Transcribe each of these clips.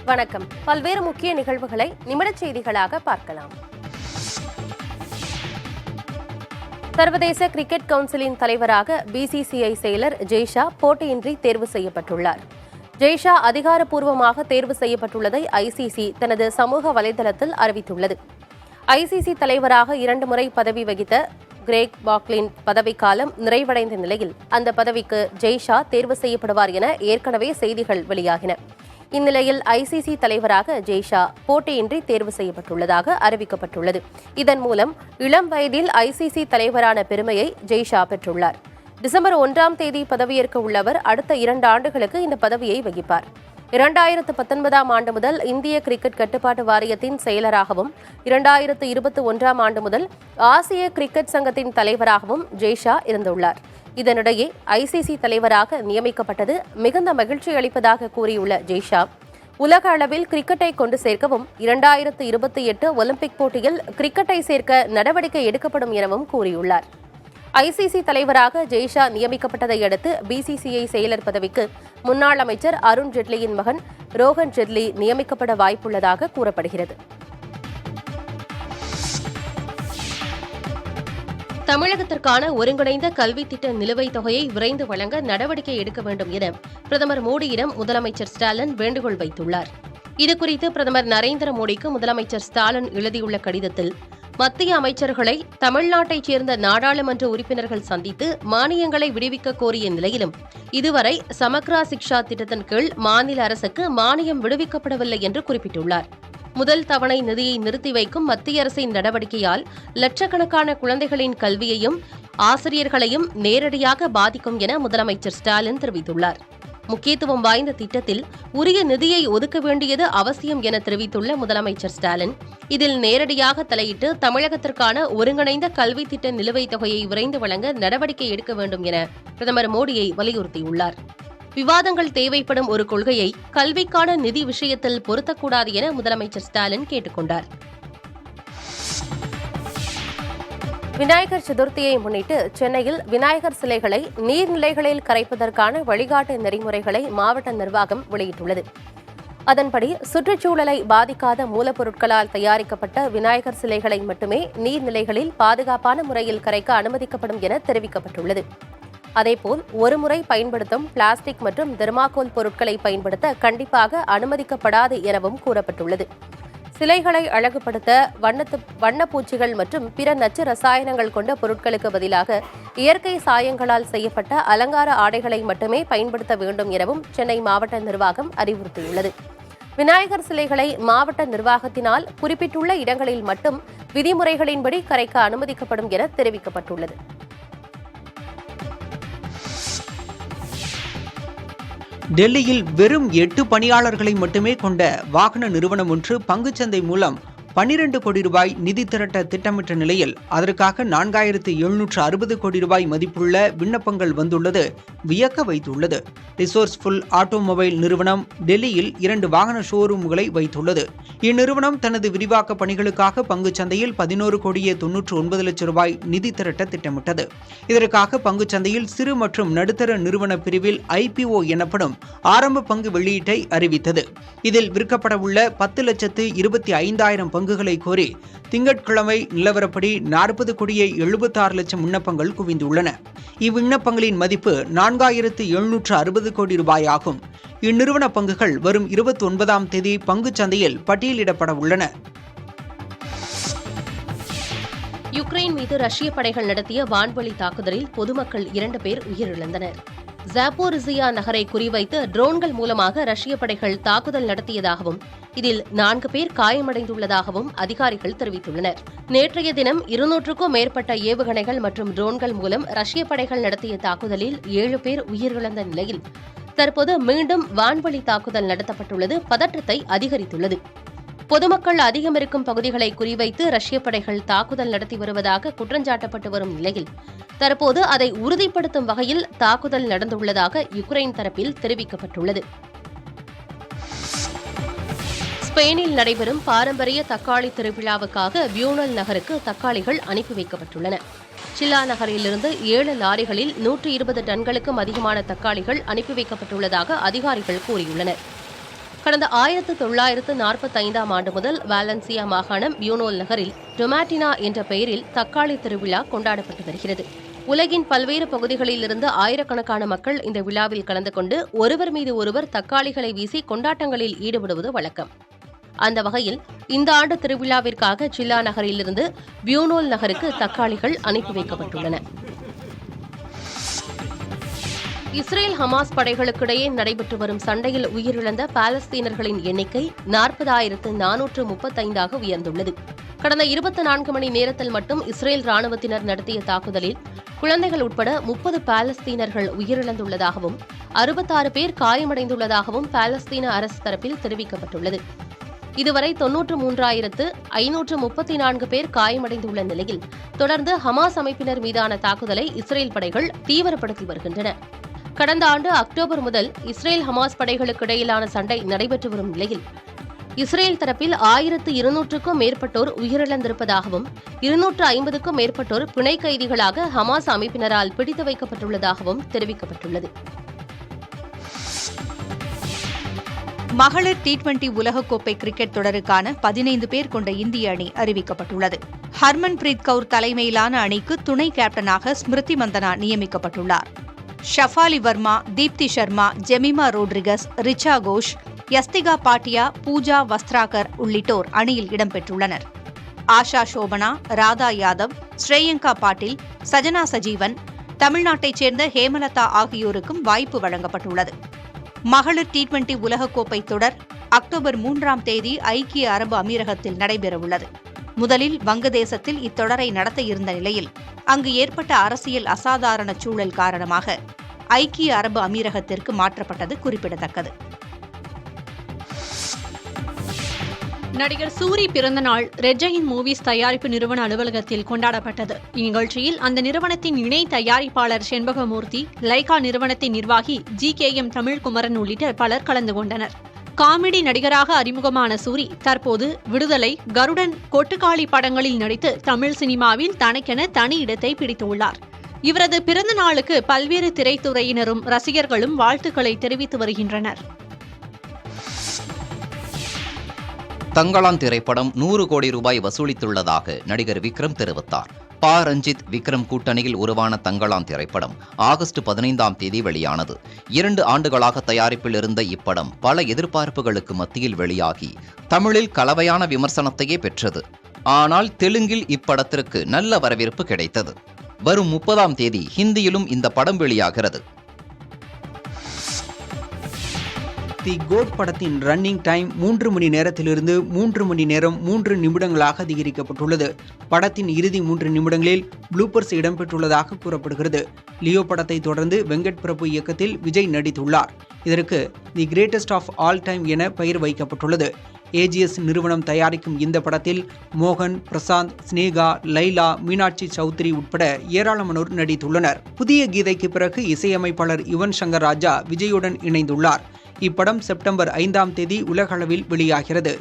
வணக்கம். பல்வேறு முக்கிய நிகழ்வுகளை நிமிடச் செய்திகளாக பார்க்கலாம். சர்வதேச கிரிக்கெட் கவுன்சிலின் தலைவராக பிசிசிஐ செயலர் ஜெய்ஷா போட்டியின்றி தேர்வு செய்யப்பட்டுள்ளார். ஜெய்ஷா அதிகாரப்பூர்வமாக தேர்வு செய்யப்பட்டுள்ளதை ஐசிசி தனது சமூக வலைதளத்தில் அறிவித்துள்ளது. ஐசிசி தலைவராக 2 முறை பதவி வகித்த கிரேக் பாக்லின் பதவிக்காலம் நிறைவடைந்த நிலையில் அந்த பதவிக்கு ஜெய்ஷா தேர்வு செய்யப்படுவார் என ஏற்கனவே செய்திகள் வெளியாகின. இந்நிலையில் ஐசிசி தலைவராக ஜெய்ஷா போட்டியின்றி தேர்வு செய்யப்பட்டுள்ளதாக அறிவிக்கப்பட்டுள்ளது. இதன் மூலம் இளம் வயதில் ஐசிசி தலைவரான பெருமையை ஜெய்ஷா பெற்றுள்ளார். டிசம்பர் 1ஆம் தேதி பதவியேற்க உள்ளவர் அடுத்த 2 ஆண்டுகளுக்கு இந்த பதவியை வகிப்பார். 2019ஆம் ஆண்டு முதல் இந்திய கிரிக்கெட் கட்டுப்பாட்டு வாரியத்தின் செயலராகவும் 2021ஆம் ஆண்டு முதல் ஆசிய கிரிக்கெட் சங்கத்தின் தலைவராகவும் ஜெய்ஷா இருந்துள்ளார். இதனிடையே ஐசிசி தலைவராக நியமிக்கப்பட்டது மிகுந்த மகிழ்ச்சி அளிப்பதாக கூறியுள்ள ஜெய்ஷா, உலக அளவில் கிரிக்கெட்டை கொண்டு சேர்க்கவும் 2028 ஒலிம்பிக் போட்டியில் கிரிக்கெட்டை சேர்க்க நடவடிக்கை எடுக்கப்படும் எனவும் கூறியுள்ளார். ஐசிசி தலைவராக ஜெய்ஷா நியமிக்கப்பட்டதை அடுத்து பிசிசிஐ செயலர் பதவிக்கு முன்னாள் அமைச்சர் அருண் ஜெட்லியின் மகன் ரோஹன் ஜெட்லி நியமிக்கப்பட வாய்ப்புள்ளதாக கூறப்படுகிறது. தமிழகத்திற்கான ஒருங்கிணைந்த கல்வி திட்ட நிலுவைத் தொகையை விரைந்து வழங்க நடவடிக்கை எடுக்க வேண்டும் என பிரதமர் மோடியிடம் முதலமைச்சர் ஸ்டாலின் வேண்டுகோள் வைத்துள்ளார். இதுகுறித்து பிரதமர் நரேந்திர மோடிக்கு முதலமைச்சர் ஸ்டாலின் எழுதியுள்ள கடிதத்தில், மத்திய அமைச்சர்களை தமிழ்நாட்டைச் சேர்ந்த நாடாளுமன்ற உறுப்பினர்கள் சந்தித்து மானியங்களை விடுவிக்க கோரிய நிலையிலும் இதுவரை சமக்ரா சிக்ஷா திட்டத்தின் கீழ் மாநில அரசுக்கு மானியம் விடுவிக்கப்படவில்லை என்று குறிப்பிட்டுள்ளார். முதல் தவணை நிதியை நிறுத்தி வைக்கும் மத்திய அரசின் நடவடிக்கையால் லட்சக்கணக்கான குழந்தைகளின் கல்வியையும் ஆசிரியர்களையும் நேரடியாக பாதிக்கும் என முதலமைச்சர் ஸ்டாலின் தெரிவித்துள்ளார். முக்கியத்துவம் வாய்ந்த திட்டத்தில் உரிய நிதியை ஒதுக்க வேண்டியது அவசியம் என தெரிவித்துள்ள முதலமைச்சர் ஸ்டாலின், இதில் நேரடியாக தலையிட்டு தமிழகத்திற்கான ஒருங்கிணைந்த கல்வி திட்ட நிலுவைத் தொகையை விரைந்து வழங்க நடவடிக்கை எடுக்க வேண்டும் என பிரதமர் மோடியை வலியுறுத்தியுள்ளார். விவாதங்கள் தேவைப்படும் ஒரு கொள்கையை கல்விக்கான நிதி விஷயத்தில் பொருத்தக்கூடாது என முதலமைச்சர் ஸ்டாலின் கேட்டுக் கொண்டார். விநாயகர் சதுர்த்தியை முன்னிட்டு சென்னையில் விநாயகர் சிலைகளை நீர்நிலைகளில் கரைப்பதற்கான வழிகாட்டு நெறிமுறைகளை மாவட்ட நிர்வாகம் வெளியிட்டுள்ளது. அதன்படி சுற்றுச்சூழலை பாதிக்காத மூலப்பொருட்களால் தயாரிக்கப்பட்ட விநாயகர் சிலைகளை மட்டுமே நீர்நிலைகளில் பாதுகாப்பான முறையில் கரைக்க அனுமதிக்கப்படும் என தெரிவிக்கப்பட்டுள்ளது. அதேபோல் ஒருமுறை பயன்படுத்தும் பிளாஸ்டிக் மற்றும் தெர்மாகோல் பொருட்களை பயன்படுத்த கண்டிப்பாக அனுமதிக்கப்படாது எனவும் கூறப்பட்டுள்ளது. சிலைகளை அழகுபடுத்த வண்ணப்பூச்சிகள் மற்றும் பிற நச்சு ரசாயனங்கள் கொண்ட பொருட்களுக்கு பதிலாக இயற்கை சாயங்களால் செய்யப்பட்ட அலங்கார ஆடைகளை மட்டுமே பயன்படுத்த வேண்டும் எனவும் சென்னை மாவட்ட நிர்வாகம் அறிவுறுத்தியுள்ளது. விநாயகர் சிலைகளை மாவட்ட நிர்வாகத்தினால் குறிப்பிட்டுள்ள இடங்களில் மட்டும் விதிமுறைகளின்படி கரைக்க அனுமதிக்கப்படும் என தெரிவிக்கப்பட்டுள்ளது. டெல்லியில் வெறும் 8 பணியாளர்களை மட்டுமே கொண்ட வாகன நிறுவனம் ஒன்று பங்குச்சந்தை மூலம் 12 கோடி ரூபாய் நிதி திரட்ட திட்டமிட்ட நிலையில் அதற்காக 4760 கோடி ரூபாய் மதிப்புள்ள விண்ணப்பங்கள் வந்துள்ளது வியக்க வைத்துள்ளது. ரிசோர்ஸ்ஃபுல் ஆட்டோமொபைல் நிறுவனம் டெல்லியில் 2 வாகன ஷோரூம்களை வைத்துள்ளது. இந்நிறுவனம் தனது விரிவாக்க பணிகளுக்காக பங்குச்சந்தையில் 11 கோடியே 99 லட்சம் ரூபாய் நிதி திரட்ட திட்டமிட்டது. இதற்காக பங்குச்சந்தையில் சிறு மற்றும் நடுத்தர நிறுவன பிரிவில் IPO எனப்படும் ஆரம்ப பங்கு வெளியீட்டை அறிவித்தது. இதில் விற்கப்பட உள்ள 10,25,000 பங்குகளை கோரி திங்கட்கிழமை நிலவரப்படி 40 கோடியே 76 லட்சம் விண்ணப்பங்கள் குவிந்துள்ளன. இவ்விண்ணப்பங்களின் மதிப்பு 4760 கோடி ரூபாய் ஆகும். இந்நிறுவன பங்குகள் வரும் 29ஆம் தேதி பங்குச் சந்தையில் பட்டியலிடப்பட உள்ளன. யுக்ரைன் மீது ரஷ்ய படைகள் நடத்திய வான்வழி தாக்குதலில் பொதுமக்கள் 2 பேர் உயிரிழந்தனர். ஜாப்போரிசியா நகரை குறிவைத்து ட்ரோன்கள் மூலமாக ரஷ்ய படைகள் தாக்குதல் நடத்தியதாகவும் இதில் 4 பேர் காயமடைந்துள்ளதாகவும் அதிகாரிகள் தெரிவித்துள்ளனர். நேற்றைய தினம் 200க்கும் மேற்பட்ட ஏவுகணைகள் மற்றும் ட்ரோன்கள் மூலம் ரஷ்ய படைகள் நடத்திய தாக்குதலில் 7 பேர் உயிரிழந்த நிலையில் தற்போது மீண்டும் வான்வழி தாக்குதல் நடத்தப்பட்டுள்ளது பதற்றத்தை அதிகரித்துள்ளது. பொதுமக்கள் அதிகம் இருக்கும் பகுதிகளை குறிவைத்து ரஷ்ய படைகள் தாக்குதல் நடத்தி வருவதாக குற்றஞ்சாட்டப்பட்டு வரும் நிலையில் தற்போது அதை உறுதிப்படுத்தும் வகையில் தாக்குதல் நடந்துள்ளதாக யுக்ரைன் தரப்பில் தெரிவிக்கப்பட்டுள்ளது. ஸ்பெயினில் நடைபெறும் பாரம்பரிய தக்காளி திருவிழாவுக்காக பியூனல் நகருக்கு தக்காளிகள் அனுப்பி வைக்கப்பட்டுள்ளன. சில்லா நகரிலிருந்து 7 லாரிகளில் 120 டன்களுக்கும் அதிகமான தக்காளிகள் அனுப்பி வைக்கப்பட்டுள்ளதாக அதிகாரிகள் கூறியுள்ளனர். கடந்த 1945ஆம் ஆண்டு முதல் வாலன்சியா மாகாணம் பியூனோல் நகரில் டொமாட்டினா என்ற பெயரில் தக்காளி திருவிழா கொண்டாடப்பட்டு வருகிறது. உலகின் பல்வேறு பகுதிகளிலிருந்து ஆயிரக்கணக்கான மக்கள் இந்த விழாவில் கலந்து கொண்டு ஒருவர் மீது ஒருவர் தக்காளிகளை வீசி கொண்டாட்டங்களில் ஈடுபடுவது வழக்கம். அந்த வகையில் இந்த ஆண்டு திருவிழாவிற்காக சில்லா நகரிலிருந்து பியூனோல் நகருக்கு தக்காளிகள் அனுப்பி வைக்கப்பட்டுள்ளன. இஸ்ரேல் ஹமாஸ் படைகளுக்கிடையே நடைபெற்று வரும் சண்டையில் உயிரிழந்த பாலஸ்தீனர்களின் எண்ணிக்கை 40,435ஆக உயர்ந்துள்ளது. கடந்த 24 மணி நேரத்தில் மட்டும் இஸ்ரேல் ராணுவத்தினர் நடத்திய தாக்குதலில் குழந்தைகள் உட்பட 30 பாலஸ்தீனர்கள் உயிரிழந்துள்ளதாகவும் 66 பேர் காயமடைந்துள்ளதாகவும் பாலஸ்தீன அரசு தரப்பில் தெரிவிக்கப்பட்டுள்ளது. இதுவரை 93,534 பேர் காயமடைந்துள்ள நிலையில் தொடர்ந்து ஹமாஸ் அமைப்பினர் மீதான தாக்குதலை இஸ்ரேல் படைகள் தீவிரப்படுத்தி வருகின்றன. கடந்த ஆண்டு அக்டோபர் முதல் இஸ்ரேல் ஹமாஸ் படைகளுக்கு இடையிலான சண்டை நடைபெற்று வரும் நிலையில் இஸ்ரேல் தரப்பில் 1200க்கும் மேற்பட்டோர் உயிரிழந்திருப்பதாகவும் 250க்கும் மேற்பட்டோர் பிணை கைதிகளாக ஹமாஸ் அமைப்பினரால் பிடித்து வைக்கப்பட்டுள்ளதாகவும் தெரிவிக்கப்பட்டுள்ளது. மகளிர் T20 உலகக்கோப்பை கிரிக்கெட் தொடருக்கான 15 பேர் கொண்ட இந்திய அணி அறிவிக்கப்பட்டுள்ளது. ஹர்மன்பிரீத் கவுர் தலைமையிலான அணிக்கு துணை கேப்டனாக ஸ்மிருதி மந்தனா நியமிக்கப்பட்டுள்ளார். ஷஃபாலி வர்மா, தீப்தி சர்மா, ஜெமிமா ரோட்ரிகஸ், ரிச்சா கோஷ், யஸ்திகா பாட்டியா, பூஜா வஸ்திராகர் உள்ளிட்டோர் அணியில் இடம்பெற்றுள்ளனர். ஆஷா சோபனா, ராதா யாதவ், ஸ்ரேயங்கா பாட்டீல், சஜனா சஜீவன், தமிழ்நாட்டைச் சேர்ந்த ஹேமலதா ஆகியோருக்கும் வாய்ப்பு வழங்கப்பட்டுள்ளது. மகளிர் T20 உலகக்கோப்பை தொடர் அக்டோபர் 3ஆம் தேதி ஐக்கிய அரபு அமீரகத்தில் நடைபெறவுள்ளது. முதலில் வங்கதேசத்தில் இத்தொடரை நடத்த இருந்த நிலையில் அங்கு ஏற்பட்ட அரசியல் அசாதாரண சூழல் காரணமாக ஐக்கிய அரபு அமீரகத்திற்கு மாற்றப்பட்டது குறிப்பிடத்தக்கது. நடிகர் சூரி பிறந்தநாள் ரெட் ஜெயண்ட் மூவிஸ் தயாரிப்பு நிறுவன அலுவலகத்தில் கொண்டாடப்பட்டது. இந்நிகழ்ச்சியில் அந்த நிறுவனத்தின் இணை தயாரிப்பாளர் செண்பகமூர்த்தி, லைகா நிறுவனத்தின் நிர்வாகி GKM தமிழ்குமரன் உள்ளிட்ட பலர் கலந்து கொண்டனர். காமெடி நடிகராக அறிமுகமான சூரி தற்போது விடுதலை, கருடன், கொட்டுக்காளி படங்களில் நடித்து தமிழ் சினிமாவில் தனக்கென தனி இடத்தை பிடித்துள்ளார். இவரது பிறந்த நாளுக்கு பல்வேறு திரைத்துறையினரும் ரசிகர்களும் வாழ்த்துக்களை தெரிவித்து வருகின்றனர். தங்களான் திரைப்படம் 100 கோடி ரூபாய் வசூலித்துள்ளதாக நடிகர் விக்ரம் தெரிவித்தார். பா ரஞ்சித் விக்ரம் கூட்டணியில் உருவான தங்களான் திரைப்படம் ஆகஸ்ட் 15ஆம் தேதி வெளியானது. 2 ஆண்டுகளாக தயாரிப்பில் இருந்த இப்படம் பல எதிர்பார்ப்புகளுக்கு மத்தியில் வெளியாகி தமிழில் கலவையான விமர்சனத்தையே பெற்றது. ஆனால் தெலுங்கில் இப்படத்திற்கு நல்ல வரவேற்பு கிடைத்தது. வரும் 30ஆம் தேதி ஹிந்தியிலும் இந்த படம் வெளியாகிறது. தி கோட் படத்தின் ரன்னிங் டைம் 3 மணி நேரத்திலிருந்து 3 மணி நேரம் 3 நிமிடங்களாக அதிகரிக்கப்பட்டுள்ளது. படத்தின் இறுதி 3 நிமிடங்களில் ப்ளூப்பர்ஸ் இடம்பெற்றுள்ளதாக கூறப்படுகிறது. லியோ படத்தை தொடர்ந்து வெங்கட் பிரபு இயக்கத்தில் விஜய் நடித்துள்ளார். இதற்கு The Greatest of All Time என பெயர் வைக்கப்பட்டுள்ளது. AGS நிறுவனம் தயாரிக்கும் இந்த படத்தில் மோகன், பிரசாந்த், ஸ்னேகா, லைலா, மீனாட்சி சௌத்ரி உட்பட ஏராளமானோர் நடித்துள்ளனர். புதிய கீதைக்கு பிறகு இசையமைப்பாளர் யுவன் சங்கர் ராஜா விஜயுடன் இணைந்துள்ளார். இப்படம் செப்டம்பர் 5ஆம் தேதி உலகளவில் வெளியாகிறது.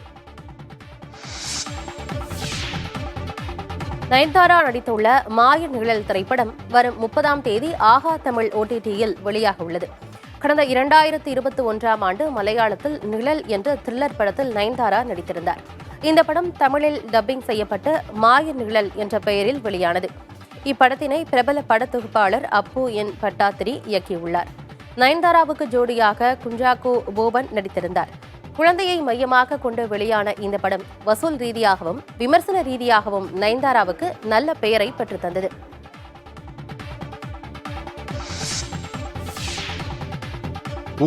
நயன்தாரா நடித்துள்ள மாய நிழல் திரைப்படம் வரும் 30ஆம் தேதி ஆகா தமிழ் OTTயில் வெளியாக உள்ளது. கடந்த 2021ஆம் ஆண்டு மலையாளத்தில் நிழல் என்ற த்ரில்லர் படத்தில் நயன்தாரா நடித்திருந்தார். இந்த படம் தமிழில் டப்பிங் செய்யப்பட்டு மாய நிழல் என்ற பெயரில் வெளியானது. இப்படத்தினை பிரபல படத்தொகுப்பாளர் அப்பு என் பட்டாத்திரி இயக்கியுள்ளார். நயன்தாராவுக்கு ஜோடியாக குஞ்சாக்கோ போபன் நடித்திருந்தார். குழந்தையை மையமாக கொண்டு வெளியான இந்த படம் வசூல் ரீதியாகவும் விமர்சன ரீதியாகவும் நயன்தாராவுக்கு நல்ல பெயரை பெற்றுத்தந்தது.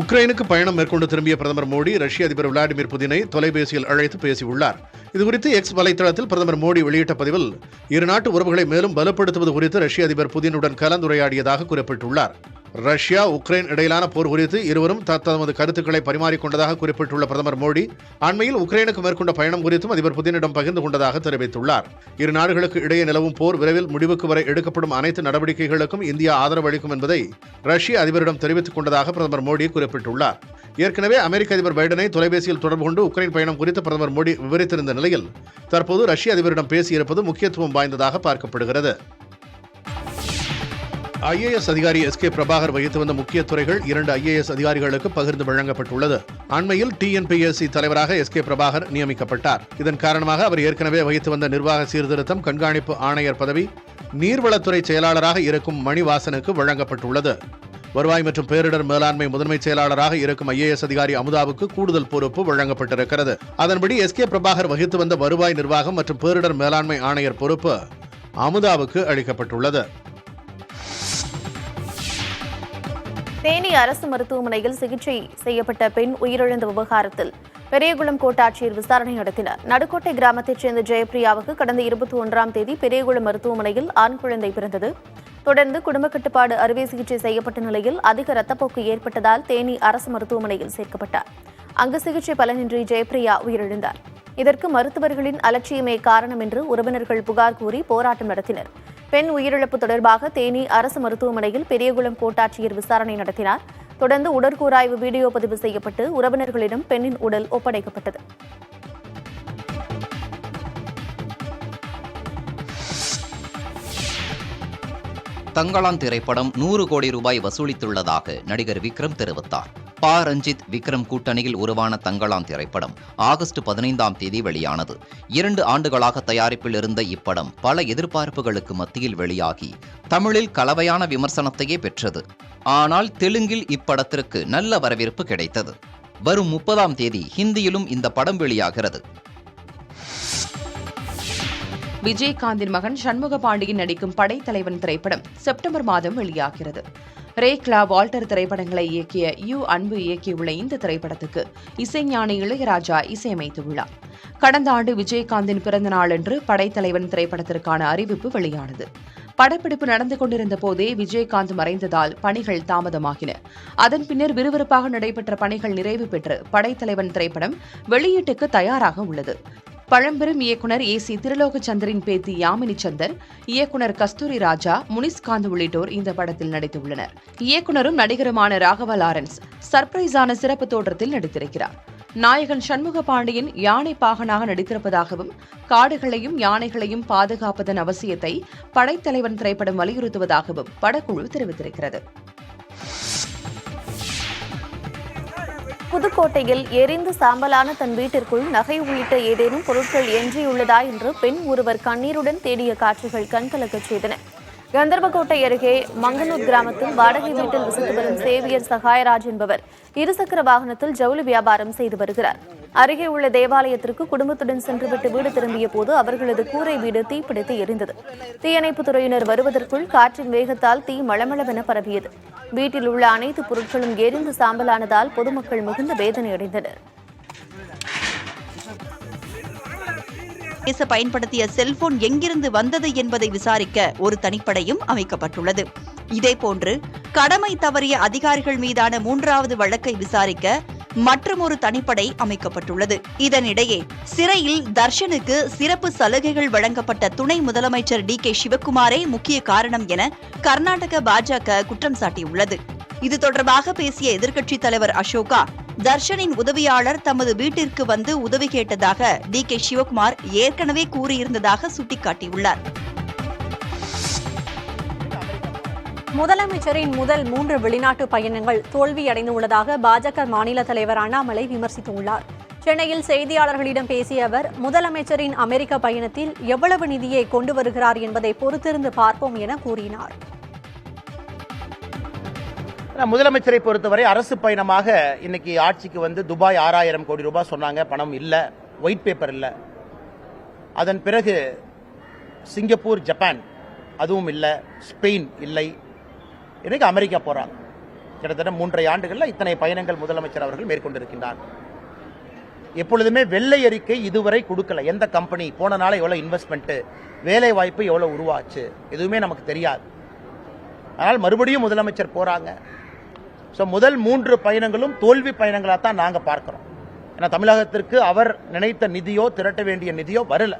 உக்ரைனுக்கு பயணம் மேற்கொண்டு திரும்பிய பிரதமர் மோடி ரஷ்ய அதிபர் விளாடிமிர் புதினை தொலைபேசியில் அழைத்து பேசியுள்ளார். இதுகுறித்து எக்ஸ் வலைத்தளத்தில் பிரதமர் மோடி வெளியிட்ட பதிவில் இரு நாட்டு உறவுகளை மேலும் பலப்படுத்துவது குறித்து ரஷ்ய அதிபர் புதினுடன் கலந்துரையாடியதாக குறிப்பிட்டுள்ளார். ரஷ்யா உக்ரைன் இடையிலான போர் குறித்து இருவரும் தமது கருத்துக்களை பரிமாறிக்கொண்டதாக குறிப்பிட்டுள்ள பிரதமர் மோடி அண்மையில் உக்ரைனுக்கு மேற்கொண்ட பயணம் குறித்தும் அதிபர் புதினிடம் பகிர்ந்து கொண்டதாக தெரிவித்துள்ளார். இரு நாடுகளுக்கு இடையே நிலவும் போர் விரைவில் முடிவுக்கு வரை எடுக்கப்படும் அனைத்து நடவடிக்கைகளுக்கும் இந்தியா ஆதரவு அளிக்கும் என்பதை ரஷ்ய அதிபரிடம் தெரிவித்துக் கொண்டதாக பிரதமர் மோடி குறிப்பிட்டுள்ளார். ஏற்கனவே அமெரிக்க அதிபர் பைடனை தொலைபேசியில் தொடர்பு கொண்டு உக்ரைன் பயணம் குறித்து பிரதமர் மோடி விவரித்திருந்த நிலையில் தற்போது ரஷ்ய அதிபரிடம் பேசியிருப்பது முக்கியத்துவம் வாய்ந்ததாக பார்க்கப்படுகிறது. IAS அதிகாரி SK பிரபாகர் வகித்து வந்த முக்கிய துறைகள் 2 IAS அதிகாரிகளுக்கு பகிர்ந்து வழங்கப்பட்டுள்ளது. அண்மையில் TNPSC தலைவராக SK பிரபாகர் நியமிக்கப்பட்டார். இதன் காரணமாக அவர் ஏற்கனவே வகித்து வந்த நிர்வாக சீர்திருத்தம் கண்காணிப்பு ஆணையர் பதவி நீர்வளத்துறை செயலாளராக இருக்கும் மணிவாசனுக்கு வழங்கப்பட்டுள்ளது. வருவாய் மற்றும் பேரிடர் மேலாண்மை முதன்மை செயலாளராக இருக்கும் IAS அதிகாரி அமுதாவுக்கு கூடுதல் பொறுப்பு வழங்கப்பட்டிருக்கிறது. அதன்படி SK பிரபாகர் வகித்து வந்த வருவாய் நிர்வாகம் மற்றும் பேரிடர் மேலாண்மை ஆணையர் பொறுப்பு அமுதாவுக்கு அளிக்கப்பட்டுள்ளது. தேனி அரசு மருத்துவமனையில் சிகிச்சை செய்யப்பட்ட பெண் உயிரிழந்த விவகாரத்தில் பெரியகுளம் கோட்டாட்சியர் விசாரணை நடத்தினார். நடுக்கோட்டை கிராமத்தைச் சேர்ந்த ஜெயப்பிரியாவுக்கு கடந்த 21ஆம் தேதி பெரியகுளம் மருத்துவமனையில் ஆண் குழந்தை பிறந்தது. தொடர்ந்து குடும்ப கட்டுப்பாடு அறுவை சிகிச்சை செய்யப்பட்ட நிலையில் அதிக ரத்தப்போக்கு ஏற்பட்டதால் தேனி அரசு மருத்துவமனையில் சேர்க்கப்பட்டார். அங்கு சிகிச்சை பலனின்றி ஜெயப்பிரியா உயிரிழந்தார். இதற்கு மருத்துவர்களின் அலட்சியமே காரணம் என்று உறவினர்கள் புகார் கூறி போராட்டம் நடத்தினர். பெண் உயிரிழப்பு தொடர்பாக தேனி அரசு மருத்துவமனையில் பெரியகுளம் கோட்டாட்சியர் விசாரணை நடத்தினார். தொடர்ந்து உடற்கூராய்வு வீடியோ பதிவு செய்யப்பட்டு உறவினர்களிடம் பெண்ணின் உடல் ஒப்படைக்கப்பட்டது. தங்களான் திரைப்படம் 100 கோடி ரூபாய் வசூலித்துள்ளதாக நடிகர் விக்ரம் தெரிவித்தார். ரஞ்சித் விக்ரம் கூட்டணியில் உருவான தங்களான் திரைப்படம் ஆகஸ்ட் 15ஆம் தேதி வெளியானது. 2 ஆண்டுகளாக தயாரிப்பில் இருந்த இப்படம் பல எதிர்பார்ப்புகளுக்கு மத்தியில் வெளியாகி தமிழில் கலவையான விமர்சனத்தையே பெற்றது. ஆனால் தெலுங்கில் இப்படத்திற்கு நல்ல வரவேற்பு கிடைத்தது. வரும் 30ஆம் தேதி ஹிந்தியிலும் இந்த படம் வெளியாகிறது. விஜயகாந்தின் மகன் சண்முக பாண்டியன் நடிக்கும் படைத்தலைவன் திரைப்படம் செப்டம்பர் மாதம் வெளியாகிறது. ரேக்லா வால்டர் திரைப்படங்களை இயக்கிய அன்பு இயக்கியுள்ள இந்த திரைப்படத்துக்கு இசைஞானி இளையராஜா இசையமைத்துள்ளார். கடந்த ஆண்டு விஜயகாந்தின் பிறந்த நாளன்று படைத்தலைவன் திரைப்படத்திற்கான அறிவிப்பு வெளியானது. படப்பிடிப்பு நடந்து கொண்டிருந்த போதே விஜயகாந்த் மறைந்ததால் பணிகள் தாமதமாகின. அதன் பின்னர் விறுவிறுப்பாக நடைபெற்ற பணிகள் நிறைவு பெற்று படைத்தலைவன் திரைப்படம் வெளியீட்டுக்கு தயாராக உள்ளது. பழம்பெரும் இயக்குனர் AC திருலோகச்சந்தரின் பேத்தி யாமினி சந்தர், இயக்குனர் கஸ்தூரி ராஜா, முனிஸ்காந்த் உள்ளிட்டோர் இந்த படத்தில் நடித்துள்ளனர். இயக்குனரும் நடிகருமான ராகவா லாரன்ஸ் சர்ப்ரைஸான சிறப்பு தோற்றத்தில் நடித்திருக்கிறார். நாயகன் சண்முக பாண்டியன் யானை பாகனாக நடித்திருப்பதாகவும் காடுகளையும் யானைகளையும் பாதுகாப்பதன் அவசியத்தை படைத்தலைவன் திரைப்படம் வலியுறுத்துவதாகவும் படக்குழு தெரிவித்திருக்கிறது. புதுக்கோட்டையில் எரிந்து சாம்பலான தன் வீட்டிற்குள் நகை உள்ளிட்ட ஏதேனும் பொருட்கள் எஞ்சியுள்ளதா என்று பெண் ஒருவர் கண்ணீருடன் தேடிய காட்சிகள் கண்கலக்கச் செய்தன. கந்தர்வக்கோட்டை அருகே மங்கனூர் கிராமத்தில் வாடகை வீட்டில் வசித்து வரும் சேவியர் சகாயராஜ் என்பவர் இருசக்கர வாகனத்தில் ஜவுளி வியாபாரம் செய்து வருகிறார். அருகே உள்ள தேவாலயத்திற்கு குடும்பத்துடன் சென்றுவிட்டு வீடு திரும்பிய போது அவர்களது கூரை வீடு தீப்பிடித்து எரிந்தது. தீயணைப்புத் துறையினர் வருவதற்குள் காற்றின் வேகத்தால் தீ மளமளவென பரவியது. வீட்டில் உள்ள அனைத்து பொருட்களும் எரிந்து சாம்பலானதால் பொதுமக்கள் மிகுந்த வேதனையடைந்தனர். பயன்படுத்திய செல்போன் எங்கிருந்து வந்தது என்பதை விசாரிக்க ஒரு தனிப்படையும் அமைக்கப்பட்டுள்ளது. இதேபோன்று கடமை தவறிய அதிகாரிகள் மீதான 3வது வழக்கை விசாரிக்க மற்றொரு தனிப்படை அமைக்கப்பட்டுள்ளது. இதனிடையே சிறையில் தர்ஷனுக்கு சிறப்பு சலுகைகள் வழங்கப்பட்ட துணை முதலமைச்சர் DK சிவக்குமாரே முக்கிய காரணம் என கர்நாடக பாஜக குற்றம் சாட்டியுள்ளது. இது தொடர்பாக பேசிய எதிர்க்கட்சித் தலைவர் அசோகா, தர்ஷனின் உதவியாளர் தமது வீட்டிற்கு வந்து உதவி கேட்டதாக DK சிவக்குமார் ஏற்கனவே கூறியிருந்ததாக சுட்டிக்காட்டியுள்ளார். முதலமைச்சரின் முதல் 3 வெளிநாட்டு பயணங்கள் தோல்வியடைந்துள்ளதாக பாஜக மாநில தலைவர் அண்ணாமலை விமர்சித்துள்ளார். சென்னையில் செய்தியாளர்களிடம் பேசிய அவர், முதலமைச்சரின் அமெரிக்க பயணத்தில் எவ்வளவு நிதியை கொண்டு வருகிறார் என்பதை பொறுத்திருந்து பார்ப்போம் என கூறினார். முதலமைச்சரை பொறுத்தவரை அரசு பயணமாக இன்னைக்கு ஆட்சிக்கு வந்து துபாய் 6000 கோடி ரூபாய் சொன்னாங்க. பணம் இல்லை, ஒயிட் பேப்பர் இல்லை. அதன் பிறகு சிங்கப்பூர், ஜப்பான் அதுவும் இல்லை, ஸ்பெயின் இல்லை. இன்னைக்கு அமெரிக்கா போறாங்க. கிட்டத்தட்ட 3.5 ஆண்டுகளில் இத்தனை பயணங்கள் முதலமைச்சர் அவர்கள் மேற்கொண்டிருக்கின்றார். எப்பொழுதுமே வெள்ளை அறிக்கை இதுவரை கொடுக்கல. எந்த கம்பெனி போன நாளை எவ்வளவு இன்வெஸ்ட்மெண்ட், வேலை வாய்ப்பு எவ்வளவு உருவாச்சு, எதுவுமே நமக்கு தெரியாது. ஆனால் மறுபடியும் முதலமைச்சர் போறாங்க. முதல் 3 பயணங்களும் தோல்வி பயணங்களாக தான் நாங்க பார்க்கிறோம். ஏன்னா தமிழகத்திற்கு அவர் நினைத்த நிதியோ திரட்ட வேண்டிய நிதியோ வரல.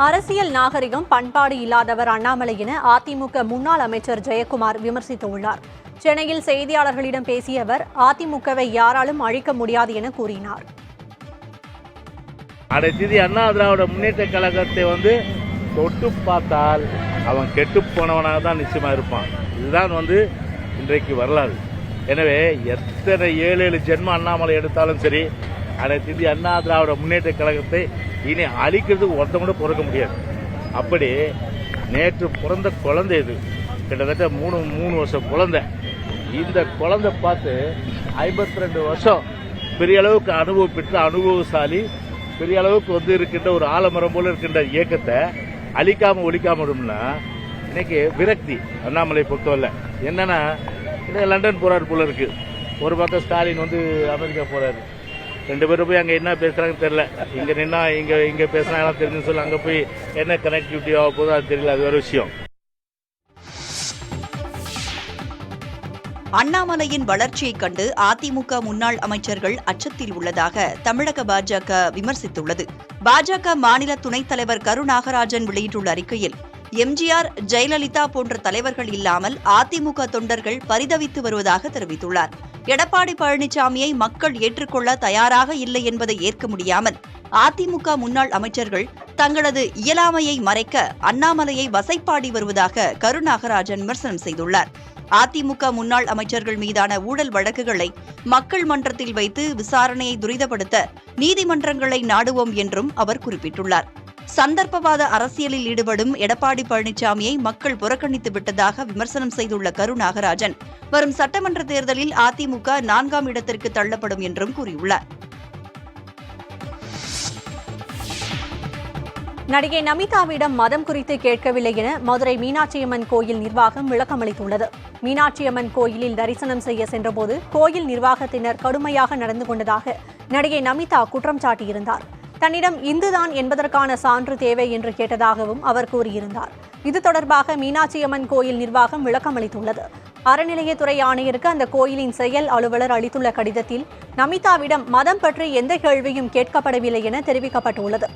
அரசியல் நாகரிகம் பண்பாடு இல்லாதவர் அண்ணாமலை என அதிமுக முன்னாள் அமைச்சர் ஜெயக்குமார் விமர்சித்துள்ளார். சென்னையில் செய்தியாளர்களிடம் பேசிய அவர், அதிமுகவை யாராலும் அழிக்க முடியாது என கூறினார். அனைத்து அண்ணா திராவிட முன்னேற்ற கழகத்தை தொட்டு பார்த்தால் அவன் கெட்டு போனவனாக தான் நிச்சயமாக இருப்பான். இதுதான் இன்றைக்கு வரலாறு. எனவே எத்தனை 7 ஜென்மம் அண்ணாமலை எடுத்தாலும் சரி, அனைத்து இந்திய அண்ணா திராவிட முன்னேற்ற கழகத்தை இனி அழிக்கிறதுக்கு ஒருத்தம் கூட பிறக்க முடியாது. அப்படி நேற்று பிறந்த குழந்தை இது, கிட்டத்தட்ட 3 வருஷம் குழந்தை. இந்த குழந்தை பார்த்து 52 வருஷம் பெரிய அளவுக்கு அனுபவம் பெற்ற அனுபவசாலி, பெரிய அளவுக்கு இருக்கின்ற ஒரு ஆலமரம் போல இருக்கின்ற இயக்கத்தை அழிக்காம ஒழிக்காம விடும்னா இன்னைக்கு விரக்தி. அண்ணாமலை பொறுத்தவரை என்னன்னா, லண்டன் போறாரு போல இருக்கு. ஒரு பக்கம் ஸ்டாலின் அமெரிக்கா போறாரு. 2 பேரும் போய் அங்க என்ன பேசுறாங்கன்னு தெரியல. இங்க நின்னா இங்க பேசுறாங்க தெரிஞ்சுன்னு சொல்லி அங்க போய் என்ன கனெக்டிவிட்டி ஆக போதோ அது தெரியல. அது வேற விஷயம். அண்ணாமலையின் வளர்ச்சியைக் கண்டு அதிமுக முன்னாள் அமைச்சர்கள் அச்சத்தில் உள்ளதாக தமிழக பாஜக விமர்சித்துள்ளது. பாஜக மாநில துணைத் தலைவர் கருநாகராஜன் வெளியிட்டுள்ள அறிக்கையில், எம்ஜிஆர், ஜெயலலிதா போன்ற தலைவர்கள் இல்லாமல் அதிமுக தொண்டர்கள் பரிதவித்து வருவதாக தெரிவித்துள்ளார். எடப்பாடி பழனிசாமியை மக்கள் ஏற்றுக்கொள்ள தயாராக இல்லை என்பதை ஏற்க முடியாமல் அதிமுக முன்னாள் அமைச்சர்கள் தங்களது இயலாமையை மறைக்க அண்ணாமலையை வசைப்பாடி வருவதாக கருநாகராஜன் விமர்சனம் செய்துள்ளார். அதிமுக முன்னாள் அமைச்சர்கள் மீதான ஊழல் வழக்குகளை மக்கள் மன்றத்தில் வைத்து விசாரணையை துரிதப்படுத்த நீதிமன்றங்களை நாடுவோம் என்றும் அவர் குறிப்பிட்டுள்ளார். சந்தர்ப்பவாத அரசியலில் ஈடுபடும் எடப்பாடி பழனிசாமியை மக்கள் புறக்கணித்து விட்டதாக விமர்சனம் செய்துள்ள கருநாகராஜன், வரும் சட்டமன்ற தேர்தலில் அதிமுக 4ஆம் இடத்திற்கு தள்ளப்படும் என்றும் கூறியுள்ளார். நடிகை நமிதாவிடம் மதம் குறித்து கேட்கவில்லை என மதுரை மீனாட்சியம்மன் கோயில் நிர்வாகம் விளக்கமளித்துள்ளது. மீனாட்சியம்மன் கோயிலில் தரிசனம் செய்ய சென்றபோது கோயில் நிர்வாகத்தினர் கடுமையாக நடந்து கொண்டதாக நடிகை நமிதா குற்றம் சாட்டியிருந்தார். தன்னிடம் இந்துதான் என்பதற்கான சான்று தேவை என்று கேட்டதாகவும் அவர் கூறியிருந்தார். இது தொடர்பாக மீனாட்சியம்மன் கோயில் நிர்வாகம் விளக்கமளித்துள்ளது. அறநிலையத்துறை ஆணையருக்கு அந்த கோயிலின் செயல் அலுவலர் அளித்துள்ள கடிதத்தில் நமிதாவிடம் மதம் பற்றி எந்த கேள்வியும் கேட்கப்படவில்லை என தெரிவிக்கப்பட்டுள்ளது.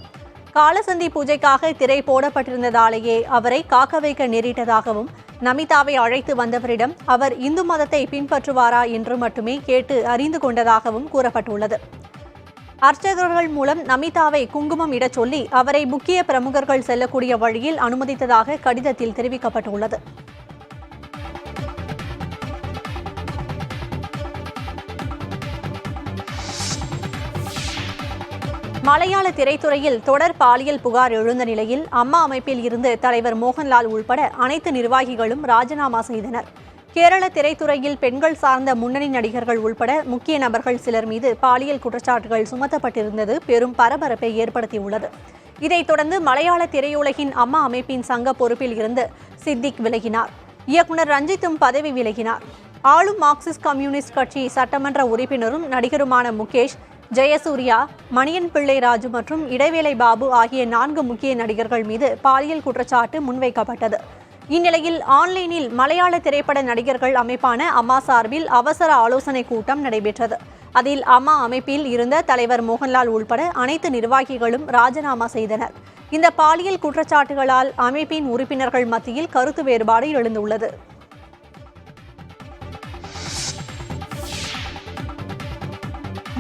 காலசந்தி பூஜைக்காக திரை போடப்பட்டிருந்ததாலேயே அவரை காக்க வைக்க நேரிட்டதாகவும், நமிதாவை அழைத்து வந்தவரிடம் அவர் இந்து மதத்தை பின்பற்றுவாரா என்று மட்டுமே கேட்டு அறிந்து கொண்டதாகவும் கூறப்பட்டுள்ளது. அர்ச்சகர்கள் மூலம் நமிதாவை குங்குமம் இடச் சொல்லி அவரை முக்கிய பிரமுகர்கள் செல்லக்கூடிய வழியில் அனுமதித்ததாக கடிதத்தில் தெரிவிக்கப்பட்டுள்ளது. மலையாள திரைத்துறையில் தொடர் பாலியல் புகார் எழுந்த நிலையில் அம்மா அமைப்பில் இருந்து தலைவர் மோகன்லால் உள்பட அனைத்து நிர்வாகிகளும் ராஜினாமா செய்தனர். கேரள திரைத்துறையில் பெண்கள் சார்ந்த முன்னணி நடிகர்கள் உள்பட முக்கிய நபர்கள் சிலர் மீது பாலியல் குற்றச்சாட்டுகள் சுமத்தப்பட்டிருந்தது பெரும் பரபரப்பை ஏற்படுத்தியுள்ளது. இதைத் தொடர்ந்து மலையாள திரையுலகின் அம்மா அமைப்பின் சங்க பொறுப்பில் இருந்து சித்திக் விலகினார். இயக்குநர் ரஞ்சித்தும் பதவி விலகினார். ஆளும் மார்க்சிஸ்ட் கம்யூனிஸ்ட் கட்சி சட்டமன்ற உறுப்பினரும் நடிகருமான முகேஷ், ஜெயசூர்யா, மணியன் பிள்ளை ராஜு மற்றும் இடைவேளை பாபு ஆகிய 4 முக்கிய நடிகர்கள் மீது பாலியல் குற்றச்சாட்டு முன்வைக்கப்பட்டது. இந்நிலையில் ஆன்லைனில் மலையாள திரைப்பட நடிகர்கள் அமைப்பான அம்மா சார்பில் அவசர ஆலோசனை கூட்டம் நடைபெற்றது. அதில் அம்மா அமைப்பில் இருந்த தலைவர் மோகன்லால் உள்பட அனைத்து நிர்வாகிகளும் ராஜினாமா செய்தனர். இந்த பாலியல் குற்றச்சாட்டுகளால் அமைப்பின் உறுப்பினர்கள் மத்தியில் கருத்து வேறுபாடு எழுந்துள்ளது.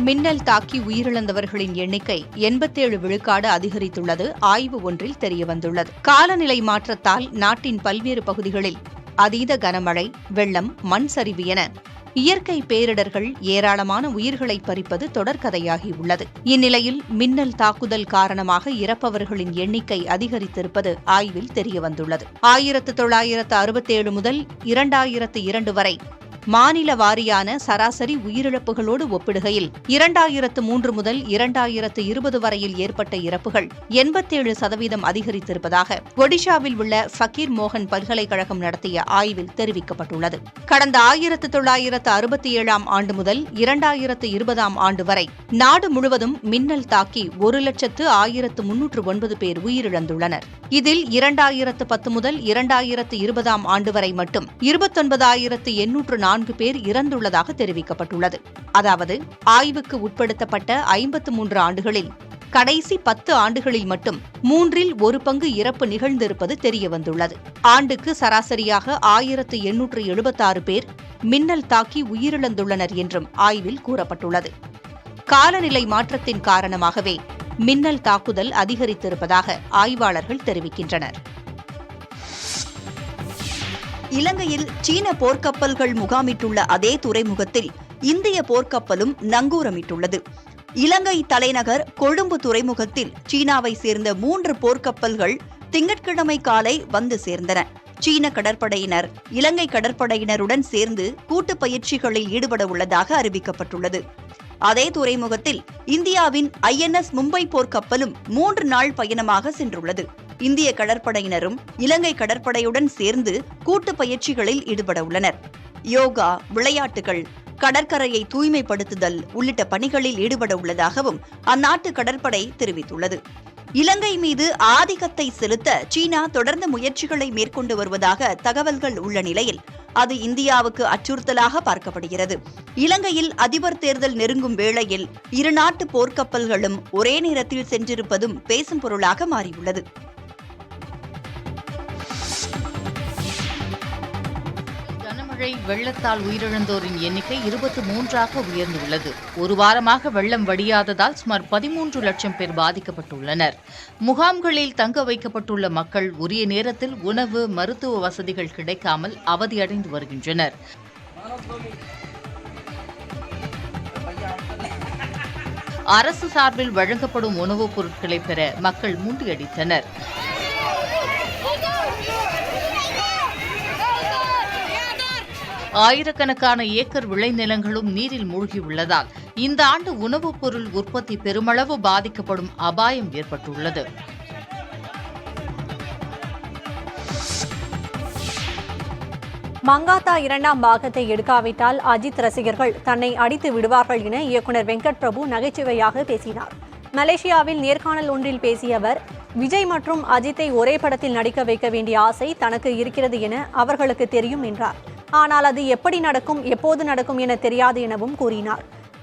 மின்னல் தாக்கி உயிரிழந்தவர்களின் எண்ணிக்கை 87 விழுக்காடு அதிகரித்துள்ளது ஆய்வு ஒன்றில் தெரியவந்துள்ளது. காலநிலை மாற்றத்தால் நாட்டின் பல்வேறு பகுதிகளில் அதீத கனமழை, வெள்ளம், மண் சரிவு என இயற்கை பேரிடர்கள் ஏராளமான உயிர்களை பறிப்பது தொடர்கதையாகியுள்ளது. இந்நிலையில் மின்னல் தாக்குதல் காரணமாக இறப்பவர்களின் எண்ணிக்கை அதிகரித்திருப்பது ஆய்வில் தெரியவந்துள்ளது. 1967 முதல் 2002 வரை மாநில வாரியான சராசரி உயிரிழப்புகளோடு ஒப்பிடுகையில் 2003 முதல் 2020 வரையில் ஏற்பட்ட இறப்புகள் 87% அதிகரித்திருப்பதாக ஒடிஷாவில் உள்ள ஃபக்கீர் மோகன் பல்கலைக்கழகம் நடத்திய ஆய்வில் தெரிவிக்கப்பட்டுள்ளது. கடந்த 1967 ஆண்டு முதல் 2020 ஆண்டு வரை நாடு முழுவதும் மின்னல் தாக்கி 1,10,309 பேர் உயிரிழந்துள்ளனர். இதில் 2010 முதல் 2020 ஆண்டு வரை மட்டும் 29,804 பேர் இறந்துள்ளதாக தெரிவிக்கப்பட்டுள்ளது. அதாவது ஆய்வுக்கு உட்படுத்தப்பட்ட 53 ஆண்டுகளில் கடைசி 10 ஆண்டுகளில் மட்டும் 1/3 பங்கு இறப்பு நிகழ்ந்திருப்பது தெரியவந்துள்ளது. ஆண்டுக்கு சராசரியாக 1876 பேர் மின்னல் தாக்கி உயிரிழந்துள்ளனர் என்றும் ஆய்வில் கூறப்பட்டுள்ளது. காலநிலை மாற்றத்தின் காரணமாகவே மின்னல் தாக்குதல் அதிகரித்திருப்பதாக ஆய்வாளர்கள் தெரிவிக்கின்றனர். இலங்கையில் சீன போர்க்கப்பல்கள் முகாமிட்டுள்ள அதே துறைமுகத்தில் இந்திய போர்க்கப்பலும் நங்கூரமிட்டுள்ளது. இலங்கை தலைநகர் கொழும்பு துறைமுகத்தில் சீனாவை சேர்ந்த 3 போர்க்கப்பல்கள் திங்கட்கிழமை காலை வந்து சேர்ந்தன. சீன கடற்படையினர் இலங்கை கடற்படையினருடன் சேர்ந்து கூட்டுப் பயிற்சிகளில் ஈடுபட உள்ளதாக அறிவிக்கப்பட்டுள்ளது. அதே துறைமுகத்தில் இந்தியாவின் INS மும்பை போர்க்கப்பலும் 3 நாள் பயணமாக சென்றுள்ளது. இந்திய கடற்படையினரும் இலங்கை கடற்படையுடன் சேர்ந்து கூட்டுப் பயிற்சிகளில் ஈடுபட உள்ளனர். யோகா, விளையாட்டுகள், கடற்கரையை தூய்மைப்படுத்துதல் உள்ளிட்ட பணிகளில் ஈடுபட உள்ளதாகவும் அந்நாட்டு கடற்படை தெரிவித்துள்ளது. இலங்கை மீது ஆதிக்கத்தை செலுத்த சீனா தொடர்ந்து முயற்சிகளை மேற்கொண்டு வருவதாக தகவல்கள் உள்ள நிலையில் அது இந்தியாவுக்கு அச்சுறுத்தலாக பார்க்கப்படுகிறது. இலங்கையில் அதிபர் தேர்தல் நெருங்கும் வேளையில் இரு நாட்டு போர்க்கப்பல்களும் ஒரே நேரத்தில் சென்றிருப்பதும் பேசும் பொருளாக மாறியுள்ளது. கனமழை வெள்ளத்தால் உயிரிழந்தோரின் எண்ணிக்கை 23ஆக உயர்ந்துள்ளது. ஒரு வாரமாக வெள்ளம் வடியாததால் சுமார் 13 லட்சம் பேர் பாதிக்கப்பட்டுள்ளனர். முகாம்களில் தங்க வைக்கப்பட்டுள்ள மக்கள் உரிய நேரத்தில் உணவு, மருத்துவ வசதிகள் கிடைக்காமல் அவதியடைந்து வருகின்றனர். அரசு சார்பில் வழங்கப்படும் உணவுப் பொருட்களை பெற மக்கள் முண்டியடித்தனர். ஆயிரக்கணக்கான ஏக்கர் விளைநிலங்களும் நீரில் மூழ்கியுள்ளதால் இந்த ஆண்டு உணவுப் பொருள் உற்பத்தி பெருமளவு பாதிக்கப்படும் அபாயம் ஏற்பட்டுள்ளது. மங்காத்தா 2ஆம் பாகத்தை எடுக்காவிட்டால் அஜித் ரசிகர்கள் தன்னை அடித்து விடுவார்கள் என இயக்குநர் வெங்கட் பிரபு நகைச்சுவையாக பேசினார். மலேசியாவில் நேர்காணல் ஒன்றில் பேசிய அவர், விஜய் மற்றும் அஜித்தை ஒரே படத்தில் நடிக்க வைக்க வேண்டிய ஆசை தனக்கு இருக்கிறது என அவர்களுக்கு தெரியும் என்றார். ஆனால் அது எப்படி நடக்கும், எப்போது நடக்கும் என தெரியாது எனவும் கூறினார்.